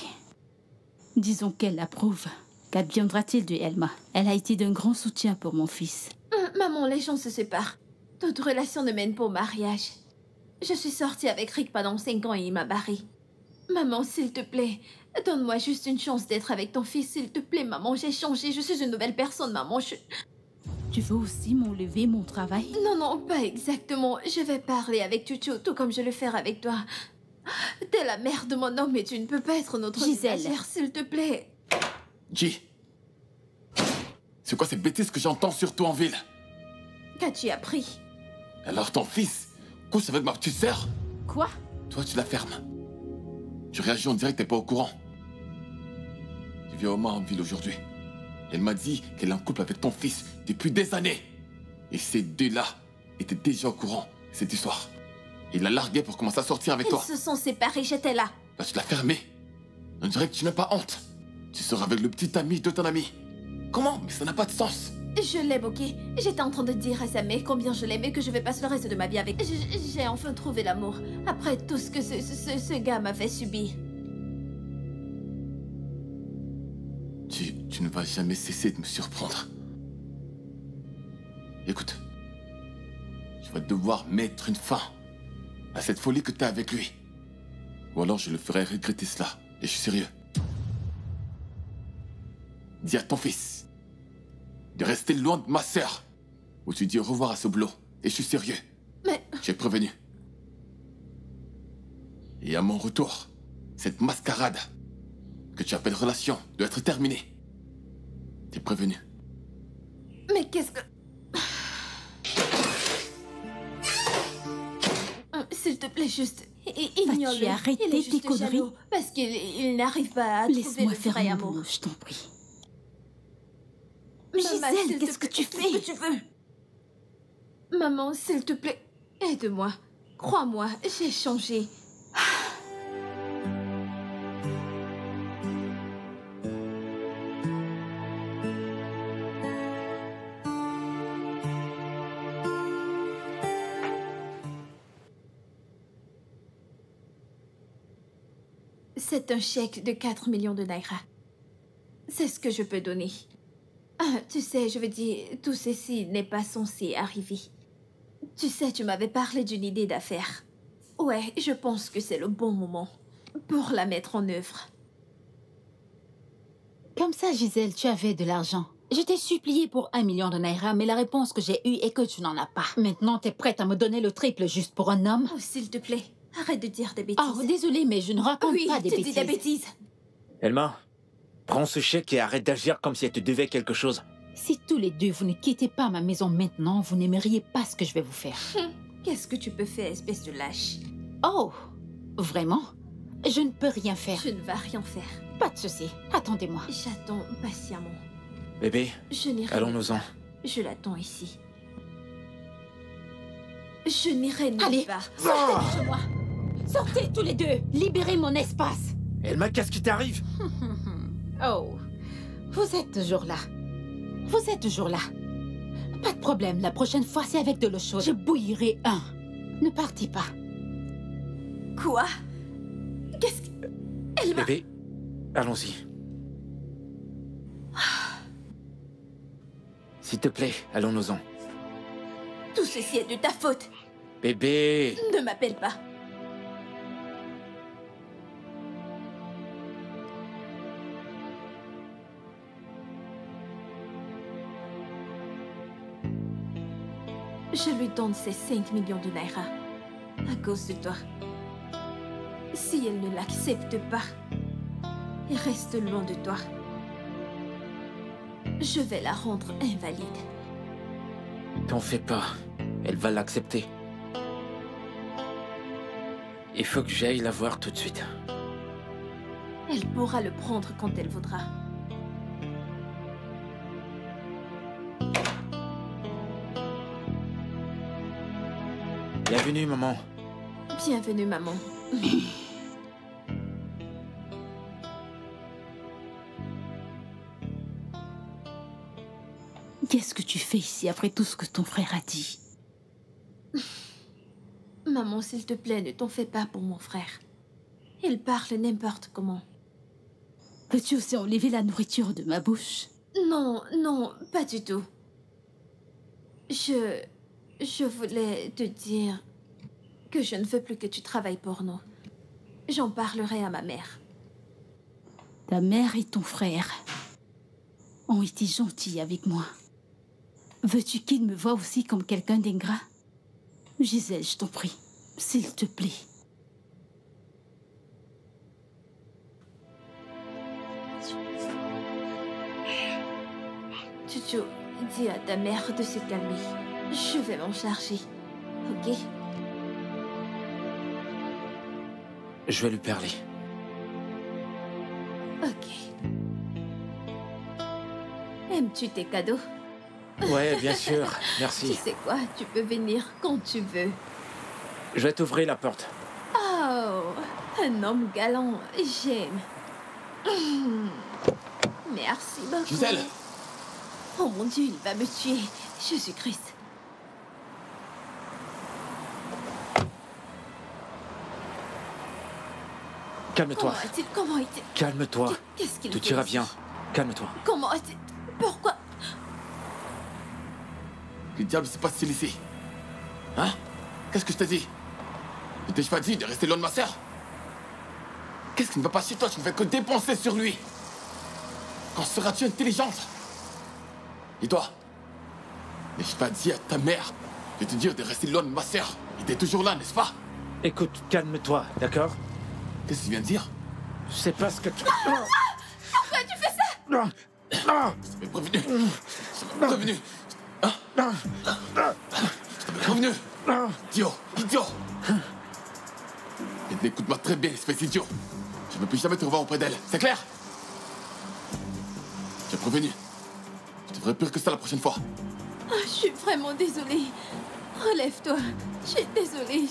Disons qu'elle l'approuve. Qu'adviendra-t-il de Elma? Elle a été d'un grand soutien pour mon fils. Maman, les gens se séparent. Toute relation ne mène pas au mariage. Je suis sortie avec Rick pendant 5 ans et il m'a barrée. Maman, s'il te plaît, donne-moi juste une chance d'être avec ton fils, s'il te plaît, maman. J'ai changé, je suis une nouvelle personne, maman. Tu veux aussi m'enlever mon travail? Non, pas exactement. Je vais parler avec Chuchu, tout comme je le ferai avec toi. T'es la mère de mon homme et tu ne peux pas être notre Gisèle, ménagère, s'il te plaît. G. C'est quoi ces bêtises que j'entends sur toi en ville? Qu'as-tu appris? Alors ton fils couche avec ma petite sœur? Quoi? Toi, tu la fermes. Tu réagis, on dirait que t'es pas au courant. Je viens Oma en ville aujourd'hui. Elle m'a dit qu'elle est en couple avec ton fils depuis des années. Et ces deux-là étaient déjà au courant de cette histoire. Il l'a largué pour commencer à sortir avec toi. Ils se sont séparés, j'étais là. Là, tu l'as fermé. On dirait que tu n'as pas honte. Tu sors avec le petit ami de ton ami. Comment? Mais ça n'a pas de sens. Je l'aime, ok? J'étais en train de dire à sa mère combien je l'aime et que je vais passer le reste de ma vie avec. J'ai enfin trouvé l'amour. Après tout ce que ce gars m'a fait subir. Tu ne vas jamais cesser de me surprendre. Écoute. Je vais devoir mettre une fin à cette folie que tu as avec lui. Ou alors je le ferai regretter cela. Et je suis sérieux. Dis à ton fils de rester loin de ma sœur. Ou tu dis au revoir à ce boulot. Et je suis sérieux. Mais... J'ai prévenu. Et à mon retour, cette mascarade que tu appelles relation doit être terminée. T'es prévenu. Mais qu'est-ce que... s'il te plaît, juste ignore-le. Vas-tu arrêter Il est juste tes conneries? jaloux parce qu'il n'arrive pas à trouver Laisse-moi le faire vrai mon amour. boulot, je t'en prie. Maman, Gisèle, s'il te qu'est-ce que plaît, tu fais? Qu'est-ce que tu veux? Maman, s'il te plaît, aide-moi. Crois-moi, j'ai changé. C'est un chèque de 4 millions de naira. C'est ce que je peux donner. Ah, tu sais, je veux dire, tout ceci n'est pas censé arriver. Tu sais, tu m'avais parlé d'une idée d'affaires. Ouais, je pense que c'est le bon moment pour la mettre en œuvre. Comme ça, Gisèle, tu avais de l'argent. Je t'ai supplié pour 1 million de naira, mais la réponse que j'ai eue est que tu n'en as pas. Maintenant, t'es prête à me donner le triple juste pour un homme? Oh, s'il te plaît, arrête de dire des bêtises. Oh, désolée, mais je ne raconte oui, pas des tu bêtises. dis des bêtises. Elma, prends ce chèque et arrête d'agir comme si elle te devait quelque chose. Si tous les deux, vous ne quittez pas ma maison maintenant, vous n'aimeriez pas ce que je vais vous faire. Qu'est-ce que tu peux faire, espèce de lâche? Oh, vraiment? Je ne peux rien faire. Je ne vais rien faire. Pas de souci. Attendez-moi. J'attends patiemment. Bébé, Je n'irai allons-nous-en. nulle part. Je l'attends ici. Je n'irai nulle Allez, part. sortez de chez moi. Sortez tous les deux. Libérez mon espace. Elma, qu'est-ce qui t'arrive? Oh, vous êtes toujours là. Vous êtes toujours là. Pas de problème, la prochaine fois, c'est avec de l'eau chaude. Je bouillirai un. Ne partez pas. Quoi? Qu'est-ce que... Elma... Bébé, allons-y. S'il te plaît, allons-nous-en. Tout ceci est de ta faute. Bébé! Ne m'appelle pas. Je lui donne ces 5 millions de naira à cause de toi. Si elle ne l'accepte pas et reste loin de toi, je vais la rendre invalide. T'en fais pas, elle va l'accepter. Il faut que j'aille la voir tout de suite. Elle pourra le prendre quand elle voudra. Bienvenue, maman. Bienvenue, maman. Qu'est-ce que tu fais ici après tout ce que ton frère a dit? Maman, s'il te plaît, ne t'en fais pas pour mon frère. Il parle n'importe comment. Peux-tu aussi enlever la nourriture de ma bouche? Non, non, pas du tout. Je voulais te dire que je ne veux plus que tu travailles pour nous. J'en parlerai à ma mère. Ta mère et ton frère ont été gentils avec moi. Veux-tu qu'ils me voient aussi comme quelqu'un d'ingrat? Gisèle, je t'en prie, s'il te plaît. Chuchu, dis à ta mère de se calmer. Je vais m'en charger, ok? Je vais lui parler. Ok. Aimes-tu tes cadeaux? Ouais, bien sûr, Tu merci. sais quoi? Tu peux venir quand tu veux. Je vais t'ouvrir la porte. Oh, un homme galant, j'aime. Merci beaucoup. Gisèle! Oh mon Dieu, il va me tuer. Jésus-Christ. Calme-toi, Comment est-il? calme-toi. Qu'est-ce qu'il Tout fait ira ici? bien. Calme-toi. Comment est-il? Pourquoi? Que diable se passe-t-il ici? Hein? Qu'est-ce que je t'ai dit? Ne t'ai-je pas dit de rester loin de ma sœur? Qu'est-ce qui ne va pas chez toi? Tu ne fais que dépenser sur lui. Quand seras-tu intelligente? Et toi? N'ai-je pas dit à ta mère de te dire de rester loin de ma sœur? Il était toujours là, n'est-ce pas? Écoute, calme-toi, d'accord? Qu'est-ce que tu viens de dire? Je sais pas ce que tu... Pourquoi tu fais ça? Non. Non. Je t'avais prévenu. Je t'avais prévenu. Hein? Je t'avais prévenu. Idiot, idiot. Maintenant, écoute-moi très bien, espèce d'idiot. Je ne peux plus jamais te revoir auprès d'elle, c'est clair? J'ai prévenu. Je devrais pire que ça la prochaine fois. Oh, je suis vraiment désolée. Relève-toi. Je suis désolée.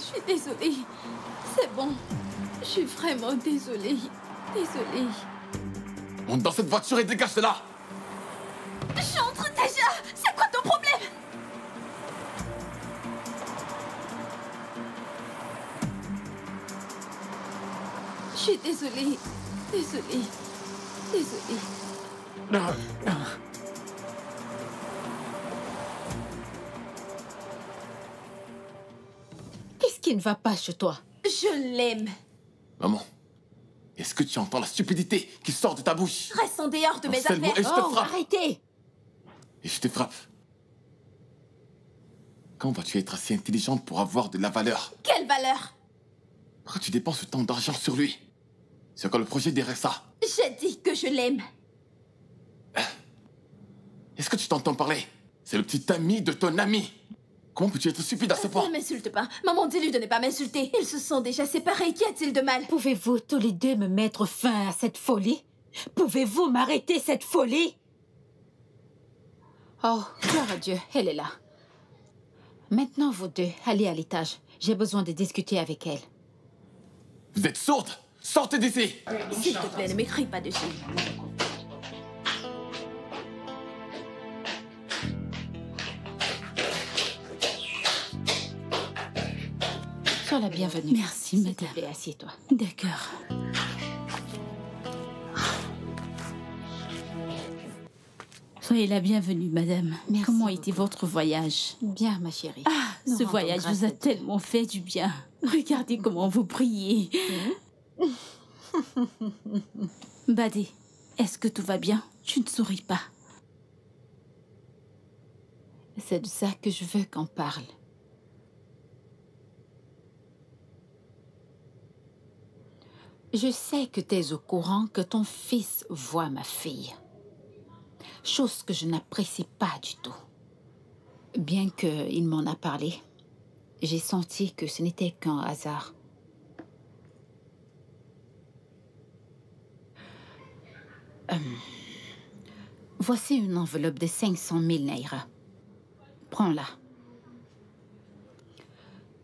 C'est bon. Je suis vraiment désolée. Monte dans cette voiture et dégage de là. J'entre déjà. C'est quoi ton problème? Je suis désolée. Qu'est-ce qui ne va pas chez toi? Je l'aime. Maman, est-ce que tu entends la stupidité qui sort de ta bouche? Reste en dehors de mes C'est le mot, affaires. et je te frappe. Arrêtez! Et je te frappe. Quand vas-tu être assez intelligente pour avoir de la valeur? Quelle valeur? Pourquoi tu dépenses autant d'argent sur lui? C'est quand le projet derrière ça? J'ai dit que je l'aime. Est-ce que tu t'entends parler? C'est le petit ami de ton ami. Comment peux-tu être stupide à ce point? Ne m'insulte pas. Maman, dis-lui de ne pas m'insulter. Ils se sont déjà séparés. Qu'y a-t-il de mal? Pouvez-vous tous les deux me mettre fin à cette folie? Pouvez-vous m'arrêter cette folie? Oh, gloire à Dieu, elle est là. Maintenant, vous deux, allez à l'étage. J'ai besoin de discuter avec elle. Vous êtes sourde? Sortez d'ici! S'il te plaît, ne m'écris pas dessus. Sois la bienvenue. Merci, S'il te madame. plaît, assieds-toi. D'accord. Soyez la bienvenue, madame. Merci Comment beaucoup. était votre voyage? Bien, ma chérie. Ah, Nous ce rendons voyage grâce vous a à Dieu. tellement fait du bien. Regardez comment vous priez. Badé, est-ce que tout va bien? Tu ne souris pas. C'est de ça que je veux qu'on parle. Je sais que tu es au courant que ton fils voit ma fille. Chose que je n'apprécie pas du tout. Bien qu'il m'en a parlé, j'ai senti que ce n'était qu'un hasard. Voici une enveloppe de 500 000 naira. Prends-la.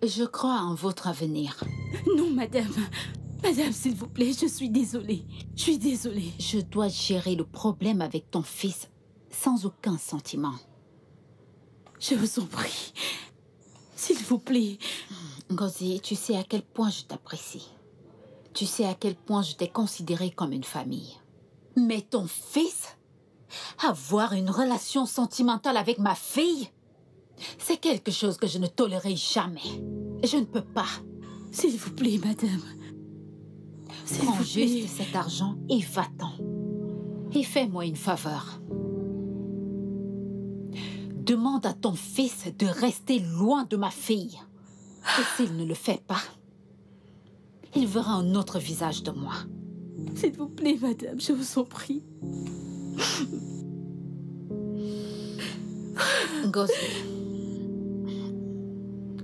Je crois en votre avenir. Non, madame. Madame, s'il vous plaît, je suis désolée. Je suis désolée. Je dois gérer le problème avec ton fils sans aucun sentiment. Je vous en prie. S'il vous plaît. Ngozi, tu sais à quel point je t'apprécie. Tu sais à quel point je t'ai considérée comme une famille. Mais ton fils, avoir une relation sentimentale avec ma fille, c'est quelque chose que je ne tolérerai jamais. Je ne peux pas. S'il vous plaît, madame. S'il Prends vous plaît. juste cet argent et va-t'en. Et fais-moi une faveur. Demande à ton fils de rester loin de ma fille. Et s'il ne le fait pas, il verra un autre visage de moi. S'il vous plaît, madame, je vous en prie. Ngozi,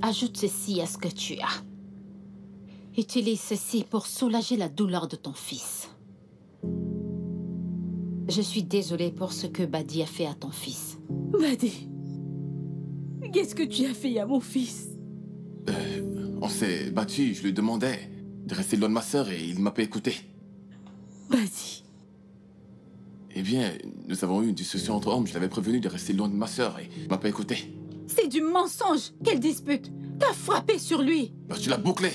ajoute ceci à ce que tu as. Utilise ceci pour soulager la douleur de ton fils. Je suis désolée pour ce que Badi a fait à ton fils. Badé, qu'est-ce que tu as fait à mon fils? On s'est battu, je lui demandais de rester loin de ma sœur et il ne m'a pas écouté. Badi, Eh bien, nous avons eu une discussion entre hommes, je l'avais prévenu de rester loin de ma sœur et il ne m'a pas écouté. C'est du mensonge. Quelle dispute? T'as frappé sur lui. Bah, tu l'as bouclé.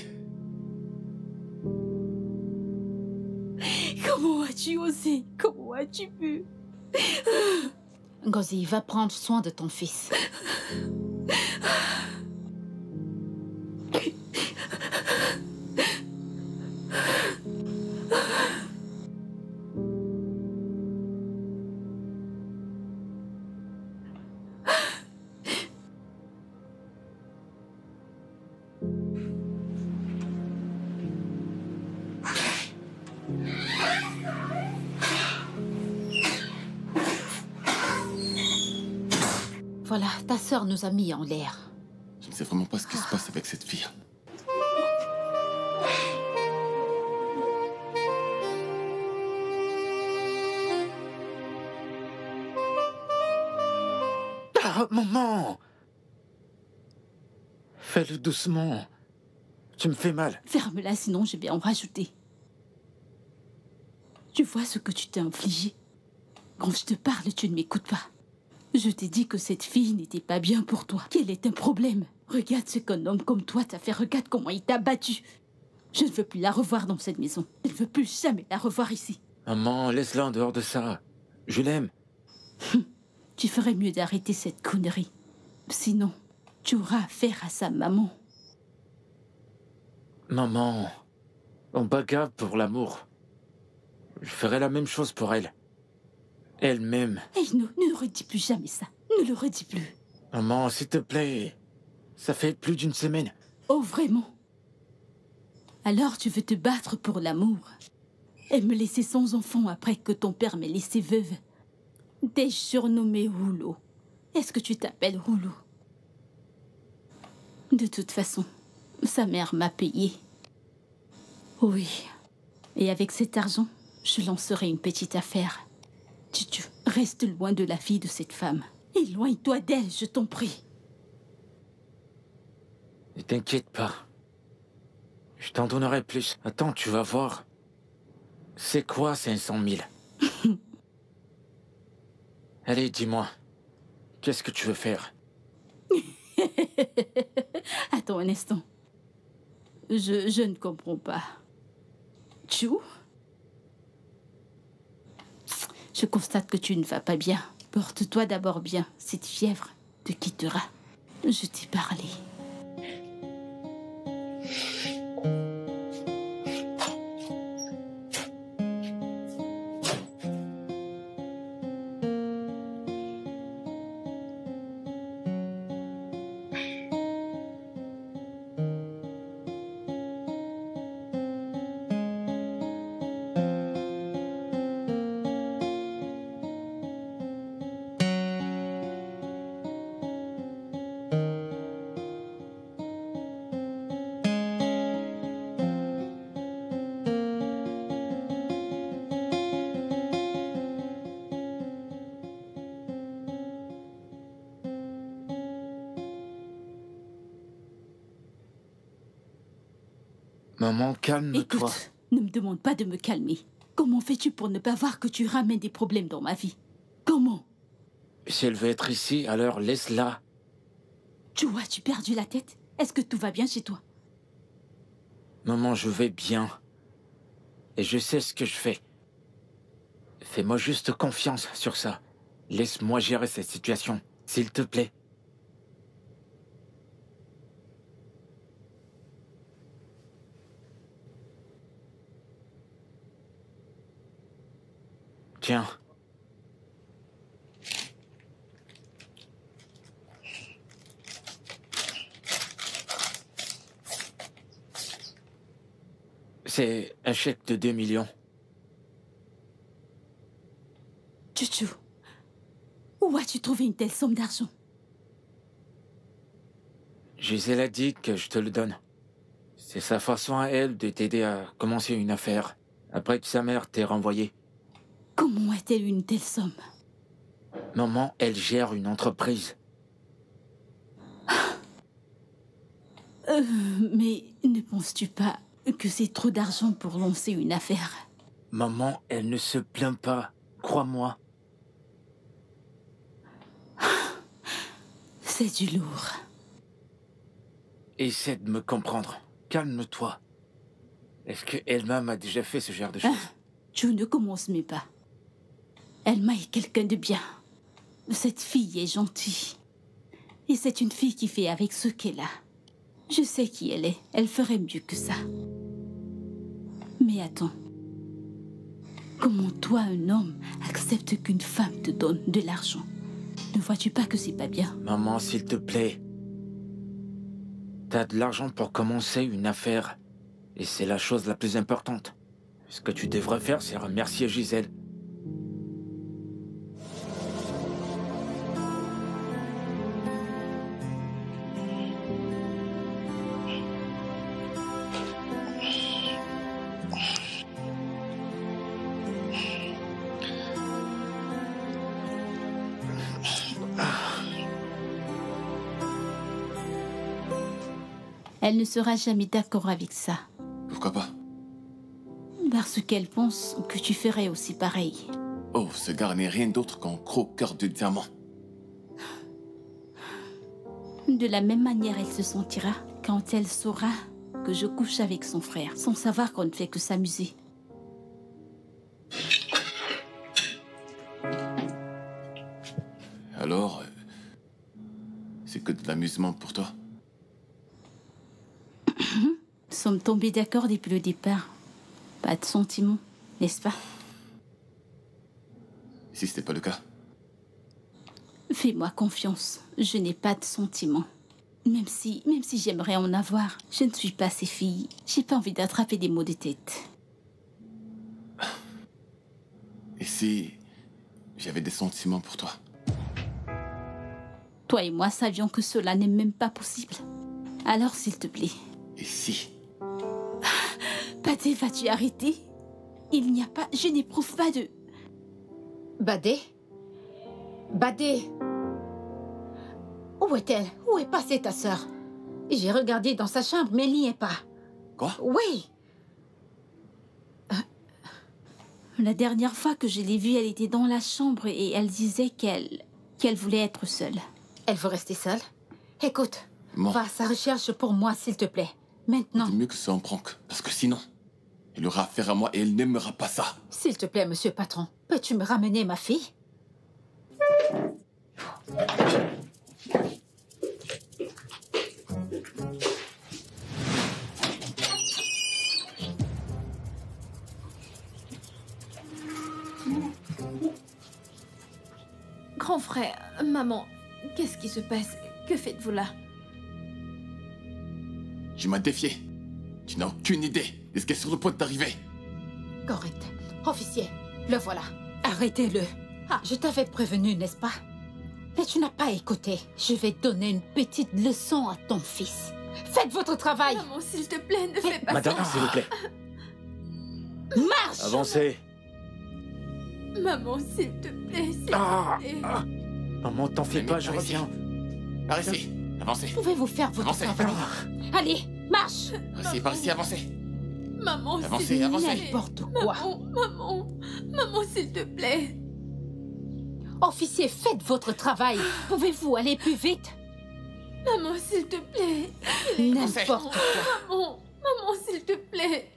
comment as-tu osé? Comment as-tu pu? Ngozi, va prendre soin de ton fils. Voilà, ta sœur nous a mis en l'air. Je ne sais vraiment pas ce qui se passe avec cette fille. Ah, maman! Fais-le doucement. Tu me fais mal. Ferme-la, sinon je vais en rajouter. Tu vois ce que tu t'es infligé? Quand je te parle, tu ne m'écoutes pas. Je t'ai dit que cette fille n'était pas bien pour toi, qu'elle est un problème. Regarde ce qu'un homme comme toi t'a fait, regarde comment il t'a battu. Je ne veux plus la revoir dans cette maison. Je ne veux plus jamais la revoir ici. Maman, laisse-la en dehors de ça. Je l'aime. Tu ferais mieux d'arrêter cette connerie. Sinon, tu auras affaire à sa maman. Maman, on bagarre pour l'amour. Je ferai la même chose pour elle. Elle-même. Hey, ne redis plus jamais ça. Ne le redis plus. Maman, s'il te plaît. Ça fait plus d'une semaine. Oh, vraiment? Alors tu veux te battre pour l'amour et me laisser sans enfant après que ton père m'ait laissé veuve? T'es surnommé Rouleau. Est-ce que tu t'appelles Rouleau? De toute façon, sa mère m'a payé. Oui. Et avec cet argent, je lancerai une petite affaire. Tu reste loin de la fille de cette femme. Éloigne-toi d'elle, je t'en prie. Ne t'inquiète pas. Je t'en donnerai plus. Attends, tu vas voir. C'est quoi 500 000? Allez, dis-moi. Qu'est-ce que tu veux faire? Attends un instant. Je ne comprends pas. Chou? Je constate que tu ne vas pas bien. Porte-toi d'abord bien. Cette fièvre te quittera. Je t'ai parlé. Maman, calme-toi. Écoute, ne me demande pas de me calmer. Comment fais-tu pour ne pas voir que tu ramènes des problèmes dans ma vie? Comment? Si elle veut être ici, alors laisse-la. Tu vois, tu perdu la tête? Est-ce que tout va bien chez toi? Maman, je vais bien. Et je sais ce que je fais. Fais-moi juste confiance sur ça. Laisse-moi gérer cette situation, s'il te plaît. Tiens. C'est un chèque de 2 millions. Chouchou, où as-tu trouvé une telle somme d'argent? Gisèle a dit que je te le donne. C'est sa façon à elle de t'aider à commencer une affaire, après que sa mère t'ait renvoyé. Comment a-t-elle eu une telle somme? Maman, elle gère une entreprise. Mais ne penses-tu pas que c'est trop d'argent pour lancer une affaire? Maman, elle ne se plaint pas, crois-moi. C'est du lourd. Essaie de me comprendre. Calme-toi. Est-ce que Elma m'a déjà fait ce genre de choses? Tu ne commences même pas. Elma est quelqu'un de bien. Cette fille est gentille. Et c'est une fille qui fait avec ce qu'elle a. Je sais qui elle est. Elle ferait mieux que ça. Mais attends. Comment toi, un homme, accepte qu'une femme te donne de l'argent? Ne vois-tu pas que c'est pas bien? Maman, s'il te plaît. T'as de l'argent pour commencer une affaire. Et c'est la chose la plus importante. Ce que tu devrais faire, c'est remercier Gisèle. Elle ne sera jamais d'accord avec ça. Pourquoi pas? Parce qu'elle pense que tu ferais aussi pareil. Oh, ce gars n'est rien d'autre qu'un croqueur de diamants. De la même manière, elle se sentira quand elle saura que je couche avec son frère, sans savoir qu'on ne fait que s'amuser. Alors, c'est que de l'amusement pour toi? Nous sommes tombés d'accord depuis le départ. Pas de sentiments, n'est-ce pas? Si ce n'est pas le cas? Fais-moi confiance, je n'ai pas de sentiments. Même si j'aimerais en avoir, je ne suis pas ces filles. J'ai pas envie d'attraper des maux de tête. Et si j'avais des sentiments pour toi? Toi et moi savions que cela n'est même pas possible. Alors, s'il te plaît. Et si? Badé, vas-tu arrêter? Il n'y a pas... Je n'éprouve pas de... Badé? Badé? Où est-elle? Où est passée ta sœur? J'ai regardé dans sa chambre, mais elle n'y est pas. Quoi? Oui. La dernière fois que je l'ai vue, elle était dans la chambre et elle disait qu'elle voulait être seule. Elle veut rester seule? Écoute, Bon. va à sa recherche pour moi, s'il te plaît. Maintenant. C'est mieux que ce soit un prank, parce que sinon, elle aura affaire à moi et elle n'aimera pas ça. S'il te plaît, monsieur patron, peux-tu me ramener ma fille? Grand frère, maman, qu'est-ce qui se passe? Que faites-vous là? Tu m'as défié. Tu n'as aucune idée de ce qui est sur le point d'arriver. Correct. Officier, le voilà. Arrêtez-le. Ah, je t'avais prévenu, n'est-ce pas? Mais tu n'as pas écouté. Je vais donner une petite leçon à ton fils. Faites votre travail. Maman, s'il te plaît, ne fais pas Madame, ça. s'il vous plaît. Marche! Avancez. Maman, s'il te plaît, s'il Ah, te plaît. ah. Maman, t'en fais Mais pas, je par ici. reviens. Par ici. Avancez. Pouvez-vous faire votre Avancez. travail? Allez, marche! Par ici, avancez. Maman, Avancez, s'il te avancez. plaît. N'importe quoi. Maman, s'il te plaît. Officier, faites votre travail. Pouvez-vous aller plus vite? Maman, s'il te plaît. N'importe quoi. Maman, s'il te plaît.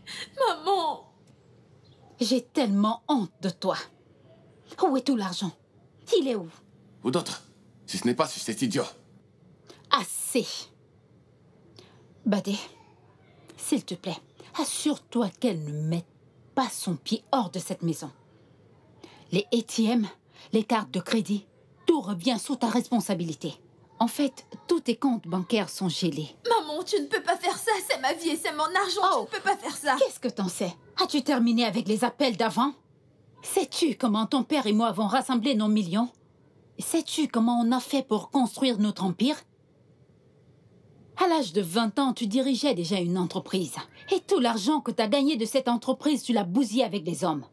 Maman. J'ai tellement honte de toi. Où est tout l'argent? Il est où? Ou d'autres. Si ce n'est pas sur cet idiot. Assez. Badé, s'il te plaît, assure-toi qu'elle ne mette pas son pied hors de cette maison. Les ATM, les cartes de crédit, tout revient sous ta responsabilité. En fait, tous tes comptes bancaires sont gelés. Maman, tu ne peux pas faire ça. C'est ma vie et c'est mon argent. Oh. Tu ne peux pas faire ça. Qu'est-ce que t'en sais? As-tu terminé avec les appels d'avant? Sais-tu comment ton père et moi avons rassemblé nos millions? Sais-tu comment on a fait pour construire notre empire? À l'âge de 20 ans, tu dirigeais déjà une entreprise. Et tout l'argent que tu as gagné de cette entreprise, tu l'as bousillé avec des hommes.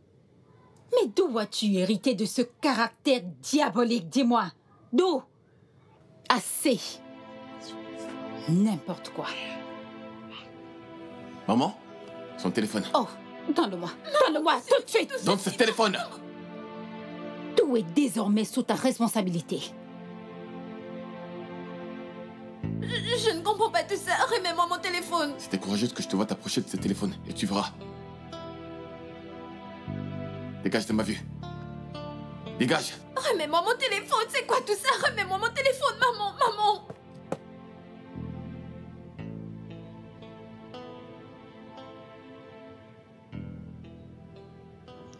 Mais d'où as-tu hérité de ce caractère diabolique, dis-moi? D'où? Assez. N'importe quoi. Maman? Son téléphone. Oh, donne-le-moi. Donne-le-moi tout de suite. Donne ce téléphone. Tout est désormais sous ta responsabilité. Je ne comprends pas tout ça. Remets-moi mon téléphone. C'était courageux que je te vois t'approcher de ce téléphone. Et tu verras. Dégage de ma vue. Dégage. Remets-moi mon téléphone. C'est quoi tout ça? Remets-moi mon téléphone, maman.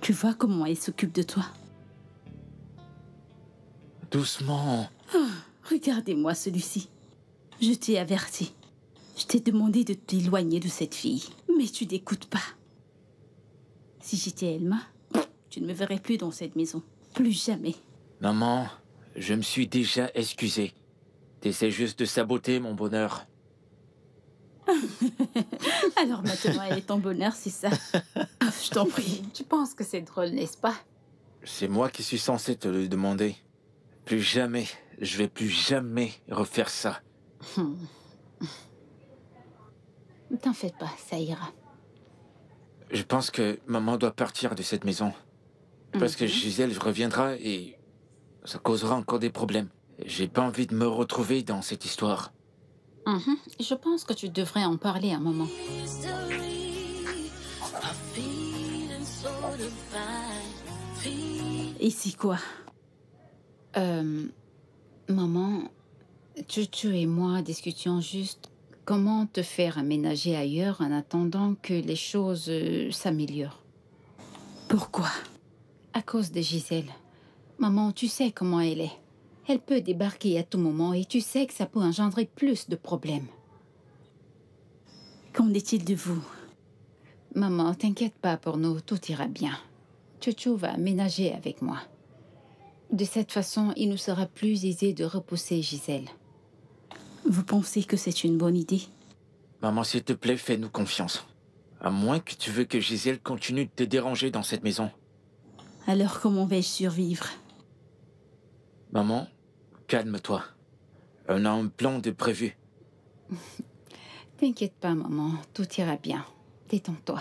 Tu vois comment elle s'occupe de toi? Doucement. Regardez-moi celui-ci. Je t'ai averti. Je t'ai demandé de t'éloigner de cette fille. Mais tu n'écoutes pas. Si j'étais Elma, tu ne me verrais plus dans cette maison. Plus jamais. Maman, je me suis déjà excusé. T'essaies juste de saboter mon bonheur. Alors maintenant, elle est ton bonheur, c'est ça? Je t'en prie. Tu penses que c'est drôle, n'est-ce pas? C'est moi qui suis censé te le demander. Plus jamais, je vais plus jamais refaire ça. T'en fais pas, ça ira. Je pense que maman doit partir de cette maison. Parce que Gisèle reviendra et ça causera encore des problèmes. J'ai pas envie de me retrouver dans cette histoire. Je pense que tu devrais en parler un moment. Ici quoi? Maman, Chuchu et moi discutions juste comment te faire aménager ailleurs en attendant que les choses s'améliorent. Pourquoi? À cause de Gisèle. Maman, tu sais comment elle est. Elle peut débarquer à tout moment et tu sais que ça peut engendrer plus de problèmes. Qu'en est-il de vous? Maman, t'inquiète pas pour nous, tout ira bien. Chuchu va aménager avec moi. De cette façon, il nous sera plus aisé de repousser Gisèle. Vous pensez que c'est une bonne idée? Maman, s'il te plaît, fais-nous confiance. À moins que tu veux que Gisèle continue de te déranger dans cette maison. Alors comment vais-je survivre? Maman, calme-toi. On a un plan de prévu. T'inquiète pas, maman, tout ira bien. Détends-toi.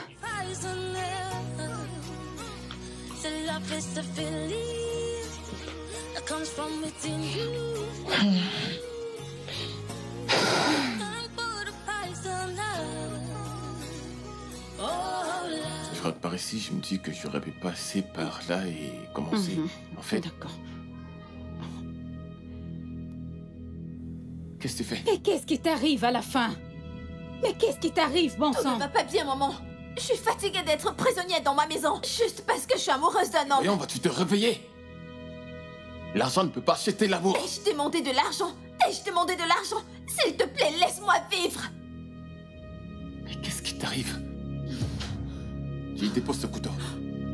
Je rentre par ici, je me dis que j'aurais pu passer par là et commencer. En fait, D'accord. qu'est-ce que tu fais? Mais qu'est-ce qui t'arrive à la fin? Mais qu'est-ce qui t'arrive, bon Tout sang? ne va pas bien, maman. Je suis fatiguée d'être prisonnière dans ma maison, juste parce que je suis amoureuse d'un homme. Voyons, vas-tu te réveiller? L'argent ne peut pas acheter l'amour. Ai-je demandé de l'argent? Ai-je demandé de l'argent? S'il te plaît, laisse-moi vivre. Mais qu'est-ce qui t'arrive? J'y dépose ce couteau.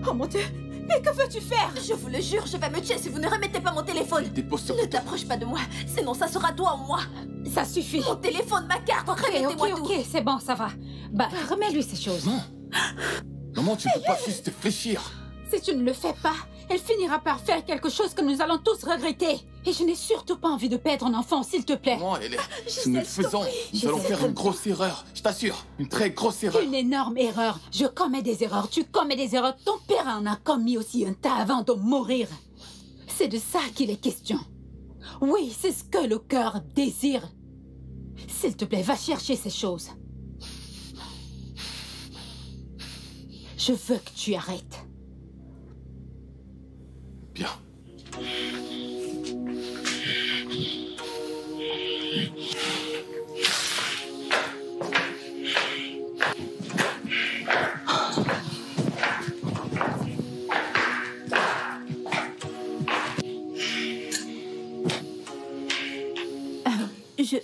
Oh mon Dieu, mais que veux-tu faire? Je vous le jure, je vais me tuer si vous ne remettez pas mon téléphone. Dépose ce Ne couteau. t'approche pas de moi, sinon ça sera toi ou moi. Ça suffit. Mon téléphone, ma carte, remettez-moi tout. Ok, c'est bon, ça va. Bah, remets-lui ces choses. Non. Maman, tu ne peux pas juste fléchir. Si tu ne le fais pas, elle finira par faire quelque chose que nous allons tous regretter. Et je n'ai surtout pas envie de perdre un enfant, s'il te plaît. Maman, si nous le faisons, nous allons faire une grosse erreur. Je t'assure, une très grosse erreur. Une énorme erreur. Je commets des erreurs, tu commets des erreurs. Ton père en a commis aussi un tas avant de mourir. C'est de ça qu'il est question. Oui, c'est ce que le cœur désire. S'il te plaît, va chercher ces choses. Je veux que tu arrêtes. Bien.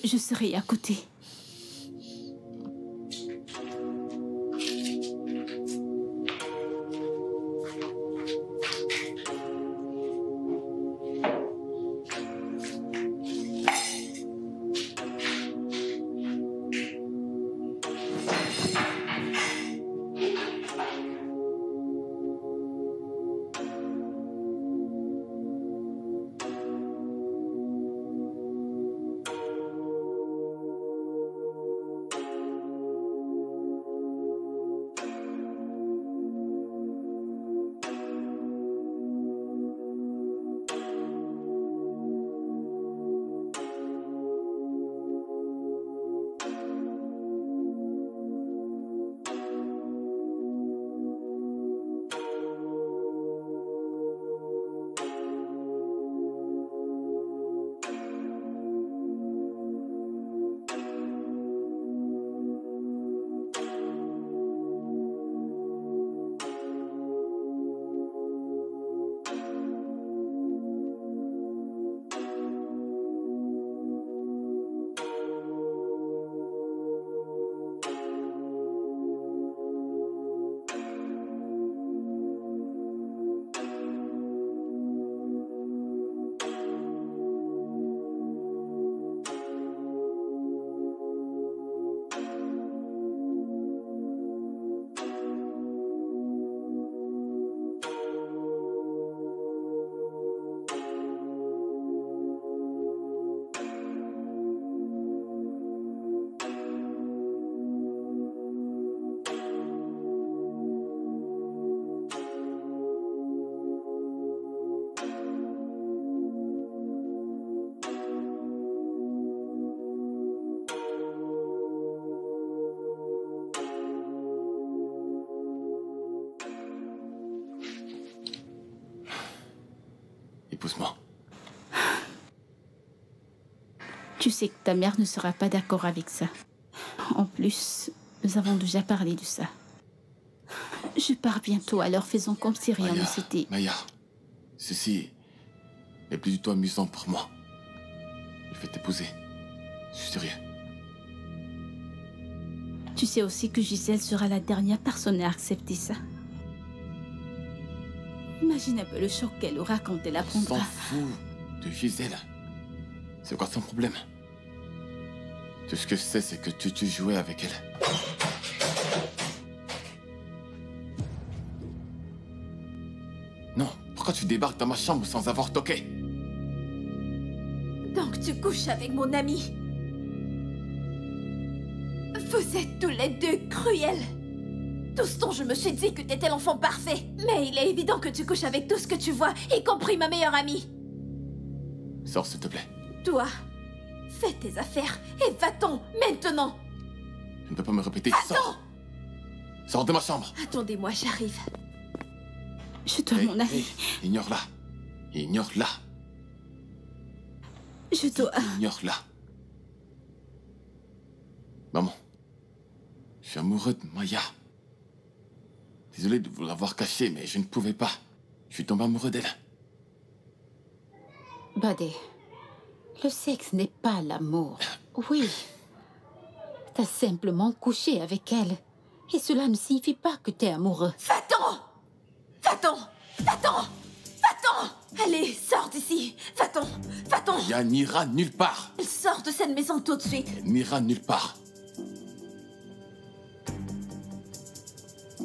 Je serai à côté. Épouse-moi. Tu sais que ta mère ne sera pas d'accord avec ça. En plus, nous avons déjà parlé de ça. Je pars bientôt, alors faisons comme si rien ne s'était... Maya, ceci n'est plus du tout amusant pour moi. Je vais t'épouser. Je suis sérieux. Tu sais aussi que Gisèle sera la dernière personne à accepter ça. Imagine un peu le choc qu'elle aura quand elle On apprendra. s'en fout de Gisèle. C'est quoi son problème? Tout ce que je sais, c'est que tu jouais avec elle. Non, pourquoi tu débarques dans ma chambre sans avoir toqué? Donc tu couches avec mon ami. Vous êtes tous les deux cruels. Tout ce dont je me suis dit que t'étais l'enfant parfait. Mais il est évident que tu couches avec tout ce que tu vois, y compris ma meilleure amie. Sors, s'il te plaît. Toi, fais tes affaires et va-t'en maintenant. Je ne peux pas me répéter. Va-t'en. Sors. Sors de ma chambre. Attendez-moi, j'arrive. Je dois m'en aller. Ignore-la. Ignore-la. Je dois... Ignore-la. Maman, je suis amoureux de Maya. Désolé de vous l'avoir caché, mais je ne pouvais pas. Je suis tombé amoureux d'elle. Buddy, le sexe n'est pas l'amour. Oui. T'as simplement couché avec elle. Et cela ne signifie pas que t'es amoureux. Va-t'en. Va-t'en. Va-t'en. Va-t'en. Allez, sors d'ici. Va-t'en. Va-t'en. Maya n'ira nulle part. Elle sort de cette maison tout de suite. Elle n'ira nulle part.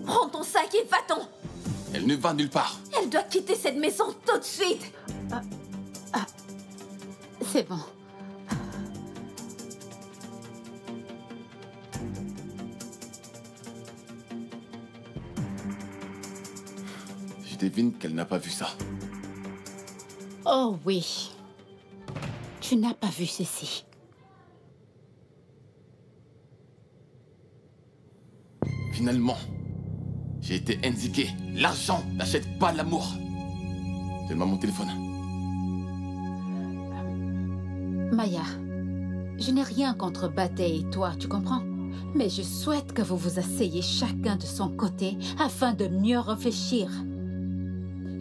Prends ton sac et va-t'en. Elle ne va nulle part. Elle doit quitter cette maison tout de suite. C'est bon. Je devine qu'elle n'a pas vu ça. Oh oui. Tu n'as pas vu ceci. Finalement, j'ai été indiqué. L'argent n'achète pas l'amour. Donne-moi mon téléphone. Maya, je n'ai rien contre Batey et toi, tu comprends? Mais je souhaite que vous vous asseyez chacun de son côté afin de mieux réfléchir.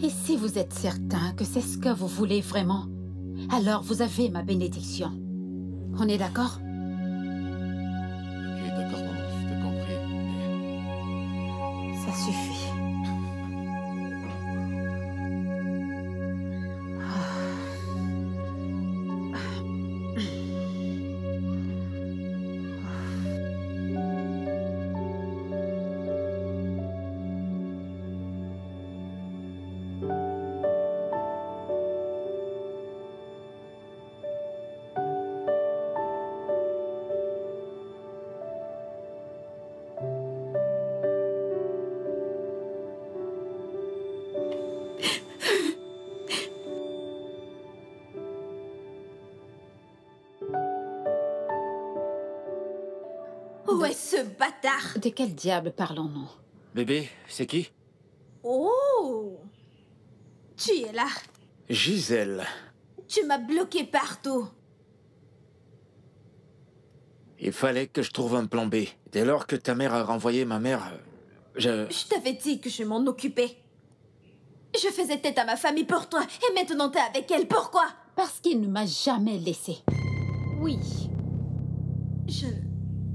Et si vous êtes certain que c'est ce que vous voulez vraiment, alors vous avez ma bénédiction. On est d'accord? Ok, d'accord, maman, je t'ai compris. Ça suffit. Où est ce bâtard? De quel diable parlons-nous? Bébé, c'est qui? Oh! Tu es là. Gisèle. Tu m'as bloqué partout. Il fallait que je trouve un plan B. Dès lors que ta mère a renvoyé ma mère, Je t'avais dit que je m'en occupais. Je faisais tête à ma famille pour toi, et maintenant t'es avec elle. Pourquoi? Parce qu'il ne m'a jamais laissé. Oui.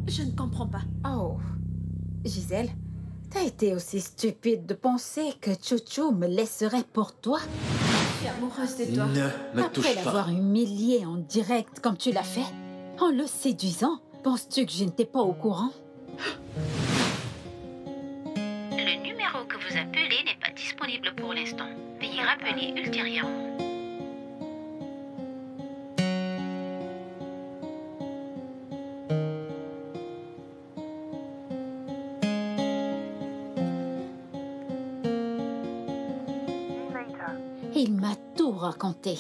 Je ne comprends pas. Oh, Gisèle, t'as été aussi stupide de penser que Chouchou me laisserait pour toi? Je suis amoureuse de toi. ne me touche Après pas. l'avoir humilié en direct comme tu l'as fait, en le séduisant, penses-tu que je n'étais pas au courant? Le numéro que vous appelez n'est pas disponible pour l'instant. Veuillez rappeler ultérieurement. Il m'a tout raconté.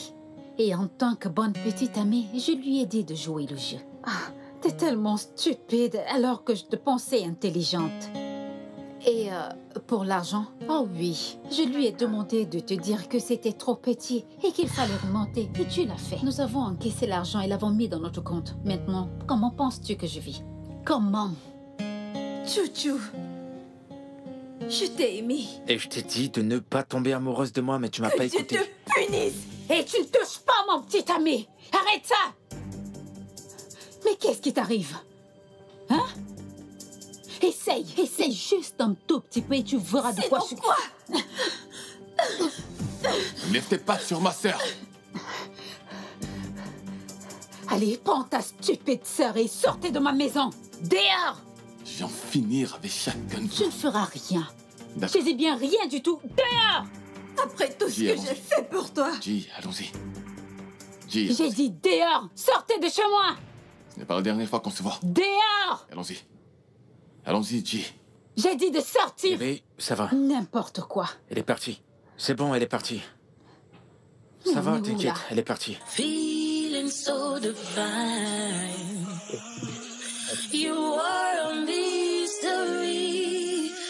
Et en tant que bonne petite amie, je lui ai dit de jouer le jeu. Ah, t'es tellement stupide alors que je te pensais intelligente. Et pour l'argent? Oh oui, je lui ai demandé de te dire que c'était trop petit et qu'il fallait remonter. Et tu l'as fait. Nous avons encaissé l'argent et l'avons mis dans notre compte. Maintenant, comment penses-tu que je vis? Comment? Chouchou, je t'ai aimé. Et je t'ai dit de ne pas tomber amoureuse de moi, mais tu m'as pas Que Dieu écouté. te punisse. Et tu ne touches pas mon petit ami! Arrête ça! Mais qu'est-ce qui t'arrive? Hein? Essaye juste un tout petit peu et tu verras de quoi je suis... Quoi? Lève tes pattes sur ma sœur. Allez, prends ta stupide sœur et sortez de ma maison! Dehors! Je vais en finir avec chacun de Tu vous. ne feras rien. D'accord. Je dis bien rien du tout. Dehors! Après tout ce Dis, que allons-y. j'ai fait pour toi. J, allons-y. J, J'ai dit dehors! Sortez de chez moi! ce n'est pas la dernière fois qu'on se voit. Dehors! Allons-y. Allons-y, J. J'ai dit de sortir! Bébé, ça va. N'importe quoi. Elle est partie. C'est bon, elle est partie. Ça va, on est où, t'inquiète, là? elle est partie. Feeling so divine. You are on the